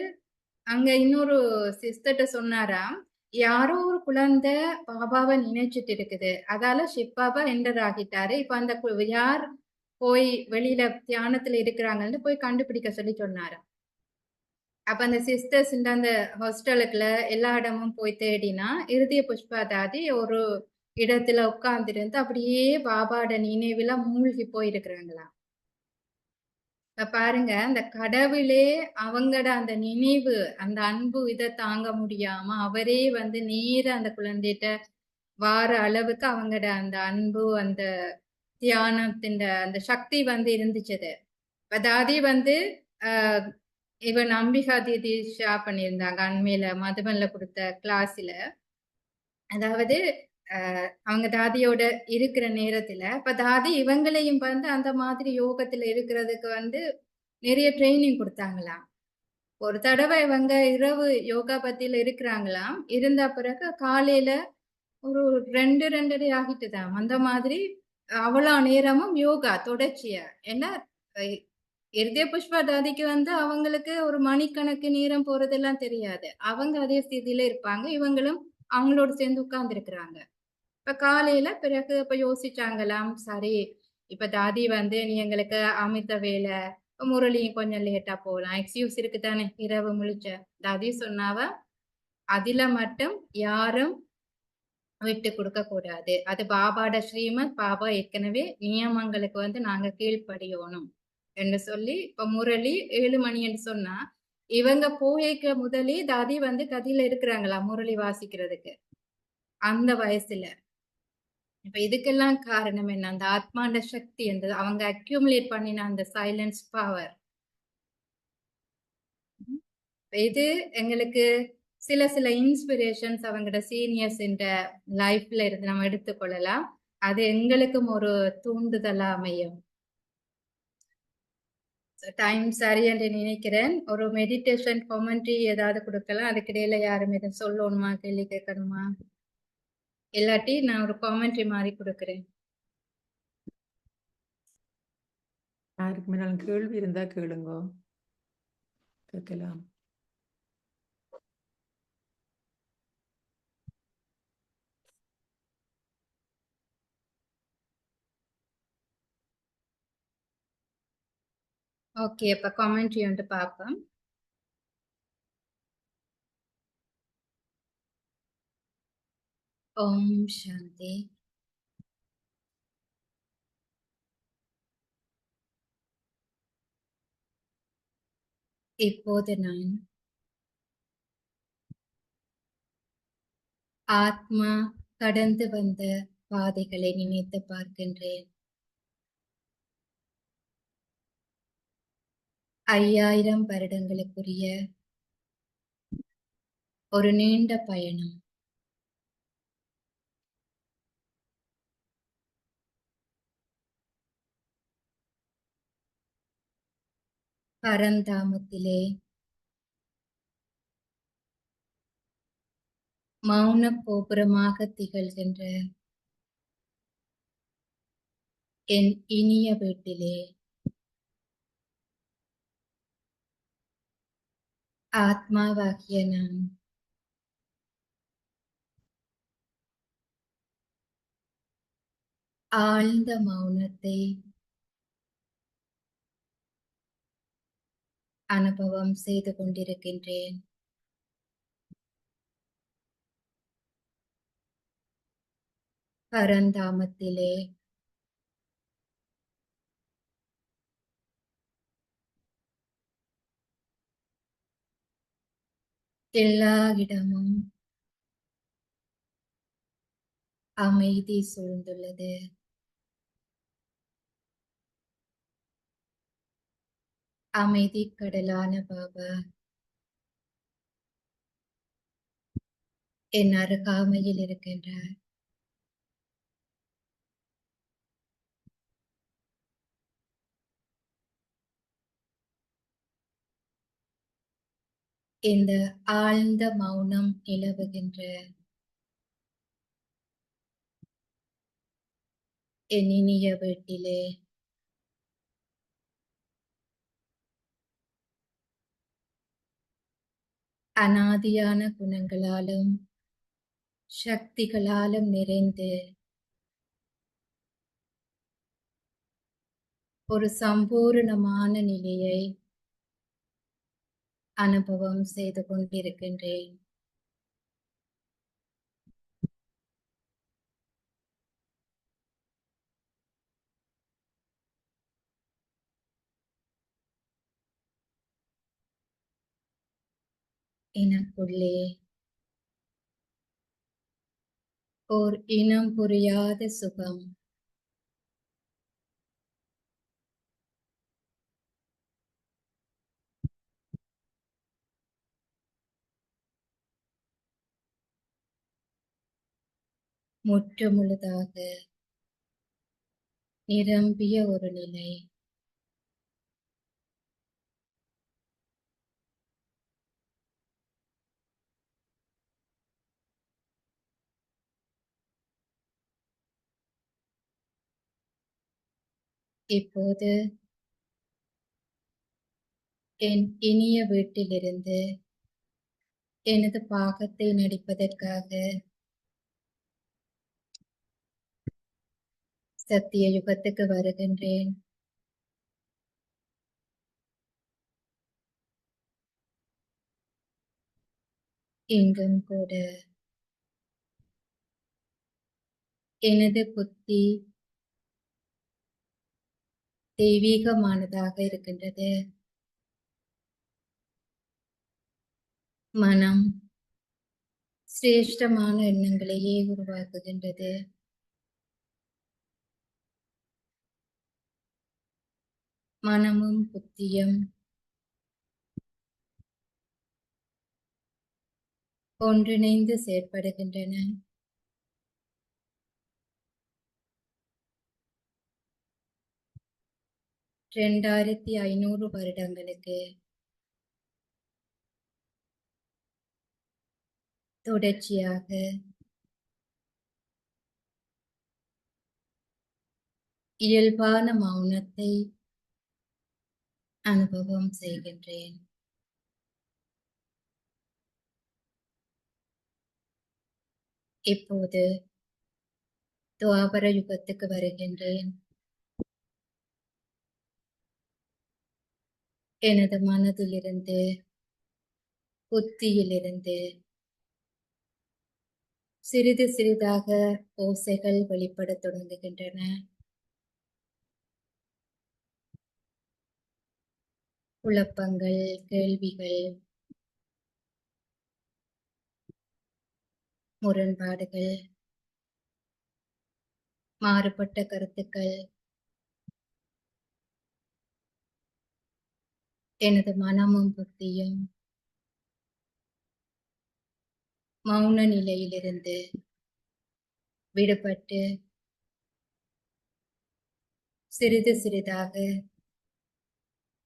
அங்க இன்னொரு சிஸ்டர்ட்ட சொன்னாராம், யாரோ ஒரு குழந்தை பாபாவை நினைச்சிட்டு இருக்குது, அதால ஷிப்பாபா என்டர் ஆகிட்டாரு. இப்ப அந்த யார் போய் வெளியில தியானத்துல இருக்கிறாங்கன்னு போய் கண்டுபிடிக்க சொல்லி சொன்னாராம். அப்ப அந்த சிஸ்டர்ஸ் அந்த ஹாஸ்டலுக்குள்ள எல்லா இடமும் போய் தேடினா இருதய புஷ்பா தாதி ஒரு இடத்துல உட்கார்ந்துருந்து அப்படியே பாபாட நினைவுல மூழ்கி போயிருக்கிறாங்களா. பாருங்க அந்த கடவுளே அவங்களோட அந்த நினைவு அந்த அன்பு இதை தாங்க முடியாம அவரே வந்து நேர அந்த குழந்தைகிட்ட வார அளவுக்கு அவங்களோட அந்த அன்பு அந்த தியானத்தின் அந்த சக்தி வந்து இருந்துச்சது. தாதி வந்து இவன் அம்பிகா தீதி ஷேர் பண்ணியிருந்தாங்க அண்மையில மதுமல்ல கொடுத்த கிளாஸ்ல. அதாவது அவங்க தாதியோட இருக்கிற நேரத்துல இப்ப தாதி இவங்களையும் வந்து அந்த மாதிரி யோகத்துல இருக்கிறதுக்கு வந்து நிறைய ட்ரைனிங் கொடுத்தாங்களாம். ஒரு தடவை இவங்க இரவு யோகா பத்தியில இருக்கிறாங்களாம். இருந்த பிறகு காலையில ஒரு 2 2:30 ஆகிட்டுதாம். அந்த மாதிரி அவ்வளோ நேரமும் யோகா தொடர்ச்சியா. ஏன்னா அஹ், இருதய புஷ்பா தாதிக்கு வந்து அவங்களுக்கு ஒரு மணிக்கணக்கு நேரம் போறதெல்லாம் தெரியாது. அவங்க அதே ஸ்திதியில இருப்பாங்க. இவங்களும் அவங்களோட சேர்ந்து உட்கார்ந்து இருக்கிறாங்க. இப்ப காலையில பிறகு இப்ப யோசிச்சாங்களாம், சரி இப்ப தாதி வந்து நீ எங்களுக்கு அமிர்த வேலை, முரளியும் கொஞ்சம் லேட்டா போலாம். எக்ஸ்கியூஸ் இருக்குதானே, இரவு முழிச்ச. தாதி சொன்னாவ, அதுல மட்டும் யாரும் விட்டு கொடுக்க கூடாது. அது பாபாட ஸ்ரீமத். பாபா ஏற்கனவே நியமங்களுக்கு வந்து நாங்க கீழ்ப்படியோணும் என்று சொல்லி, இப்ப முரளி 7 மணி என்று சொன்னா, இவங்க போய்க்க முதலே தாதி வந்து கதியில இருக்கிறாங்களா முரளி வாசிக்கிறதுக்கு அந்த வயசுல. இப்ப இதுக்கெல்லாம் காரணம் என்ன? அந்த ஆத்மாண்ட சக்தி அந்த அவங்க அக்யூமுலேட் பண்ணின அந்த சைலன்ஸ் பவர். இது எங்களுக்கு சில சில இன்ஸ்பிரேஷன்ஸ் அவங்களோட சீனியர்ஸ் இந்த லைஃப்ல இருந்து நம்ம எடுத்துக்கொள்ளலாம். அது எங்களுக்கும் ஒரு தூண்டுதலா அமையும். டைம் சரி என்று நினைக்கிறேன். ஒரு மெடிடேஷன் கொமெண்ட்ரி ஏதாவது கொடுக்கலாம். அதுக்கிடையில யாரும் எதுவும் சொல்லணுமா, கேள்வி கேட்கணுமா? இல்லாட்டி நான் ஒரு கொமெண்ட்ரி மாதிரி கொடுக்குறேன். யாருக்கு மேலும் கேள்வி இருந்தா கேளுங்க, கேட்கலாம். ஓகே, அப்ப கொமெண்ட்ரி வந்து பார்ப்போம். ஓம் சாந்தி. இப்போது நான் ஆத்மா கடந்து வந்த பாதைகளை நினைத்து பார்க்கின்றேன். 5000 வருடங்களுக்குரிய ஒரு நீண்ட பயணம். பரந்தாமத்திலே மௌன கோபுரமாக திகழ்கின்ற என் இனிய வீட்டிலே ஆத்மாவாகிய நான் ஆழ்ந்த மௌனத்தை அனுபவம் செய்து கொண்டிருக்கின்றேன். பரந்தாமத்திலே எல்லா இடமும் அமைதி சூழ்ந்துள்ளது. அமைதி கடலான பாபா என் அருகாமையில் இருக்கின்றார். இந்த ஆழ்ந்த மௌனம் நிலவுகின்ற என் இனிய வீட்டிலே அனாதியான குணங்களாலும் சக்திகளாலும் நிறைந்து ஒரு சம்பூர்ணமான நிலையை அனுபவம் செய்து கொண்டிருக்கின்றேன். எனக்குள்ளே ஓர் இனம் புரியாத சுகம், முற்றுமுழுதாக நிரம்பிய ஒரு நிலை. இப்போது என் இனிய வீட்டிலிருந்து எனது பாகத்தை நடிப்பதற்காக சத்திய யுகத்துக்கு வருகின்றேன். இங்கும் கூட எனது புத்தி தெய்வீகமானதாக இருக்கின்றது. மனம் சிரேஷ்டமான எண்ணங்களையே உருவாக்குகின்றது. மனமும் புத்தியும் ஒன்றிணைந்து செயற்படுகின்றன. இரண்டாயிரத்தி 500 வருடங்களுக்கு தொடர்ச்சியாக இயல்பான மௌனத்தை அனுபவம் செய்கின்றேன். இப்போது துவாபர யுகத்துக்கு வருகின்றேன். எனது மனதிலிருந்து புத்தியிலிருந்து சிறிது சிறிதாக ஓசைகள் வெளிப்படத் தொடங்குகின்றன. குழப்பங்கள், கேள்விகள், முரண்பாடுகள், மாறுபட்ட கருத்துக்கள் எனது மனமும் புத்தியும் மௌன நிலையிலிருந்து விடுபட்டு சிறிது சிறிதாக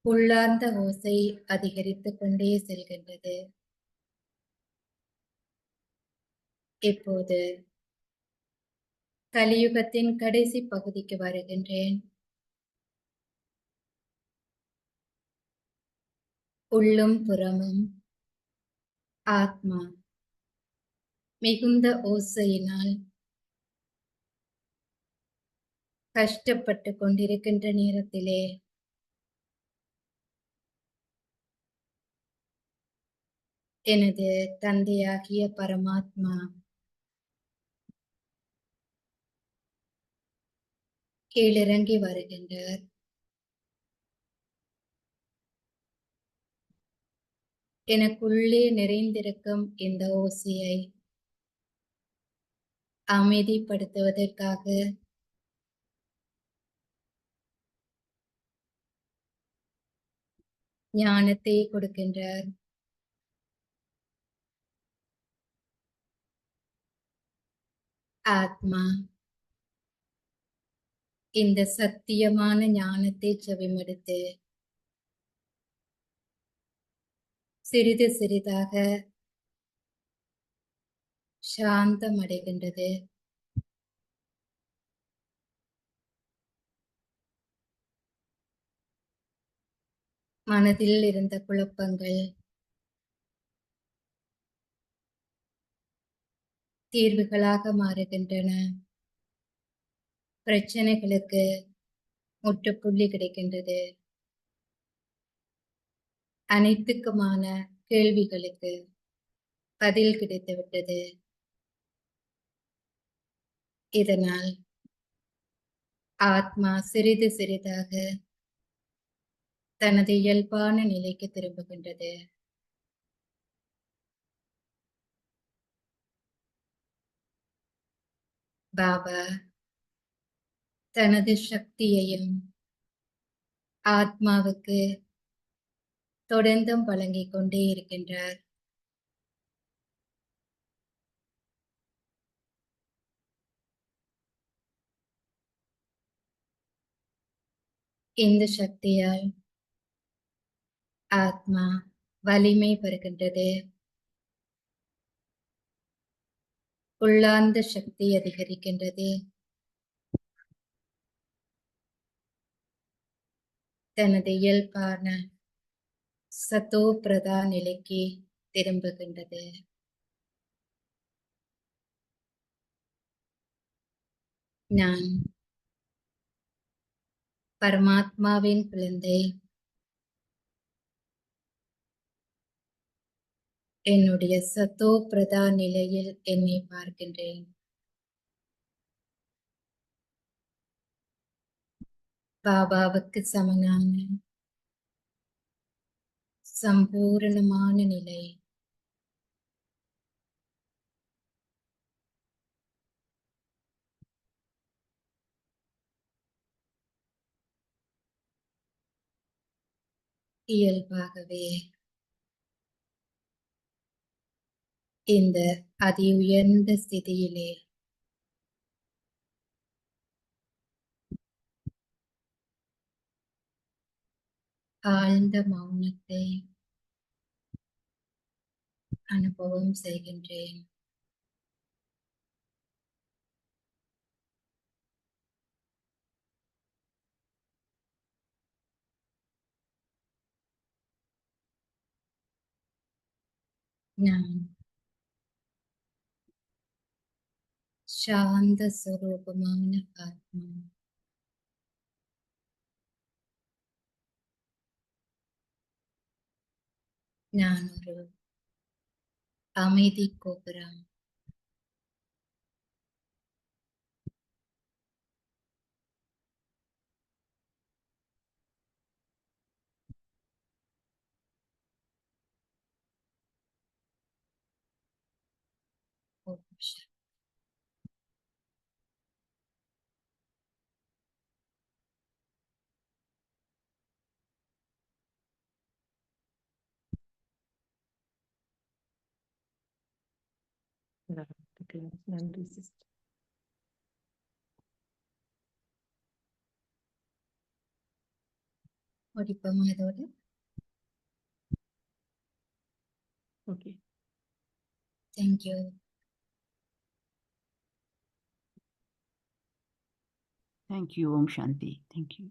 உள்ளார்ந்த ஓசை அதிகரித்துக் கொண்டே செல்கின்றது. இப்போது கலியுகத்தின் கடைசி பகுதிக்கு வருகின்றேன். உள்ளும் புறமும் ஆத்மா மிகுந்த ஓசையினால் கஷ்டப்பட்டு கொண்டிருக்கின்ற நேரத்திலே எனது தந்தையாகிய பரமாத்மா கீழிறங்கி வருகின்றார். எனக்குள்ளே நிறைந்திருக்கும் இந்த ஓசையை அமைதிப்படுத்துவதற்காக ஞானத்தை கொடுக்கின்றார். ஆத்மா இந்த சத்தியமான ஞானத்தை செவிமடுத்து சிறிது சிறிதாக சாந்தம் அடைகின்றது. மனதில் இருந்த குழப்பங்கள் தீர்வுகளாக மாறுகின்றன. பிரச்சனைகளுக்கு முற்றுப்புள்ளி கிடைக்கின்றது. அனைத்துக்குமான கேள்விகளுக்கு பதில் கிடைத்துவிட்டது. இதனால் ஆத்மா சிறிது சிறிதாக தனது இயல்பான நிலைக்கு திரும்புகின்றது. பாபா தனது சக்தியையும் ஆத்மாவுக்கு தொடர்ந்தும் வழங்கிக் கொண்டே இருக்கின்றார். இந்த சக்தியால் ஆத்மா வலிமை பெறுகின்றது. உள்ளார்ந்த சக்தி அதிகரிக்கின்றது. தனது இயல்பான சத்தோ பிரதா நிலைக்கு திரும்புகின்றது. நான் பரமாத்மாவின் குழந்தை. என்னுடைய சத்தோ பிரதா நிலையில் என்னை பார்க்கின்றேன். பாபாவுக்கு சமனான சம்பூரணமான நிலை. இயல்பாகவே இந்த அதி உயர்ந்த ஸ்திதியிலே ஆழ்ந்த மௌனத்தை அனுபவம் செய்கின்றேன். நான் சாந்த சுரூபமான ஆத்மா. நான் ஒரு அமைதி கோபுரம். ஓம் சாந்தி. நன்றி சிஸ்டர். முடிப்போமா இதோட? Okay. Thank you. Thank you, Om Shanti. Thank you.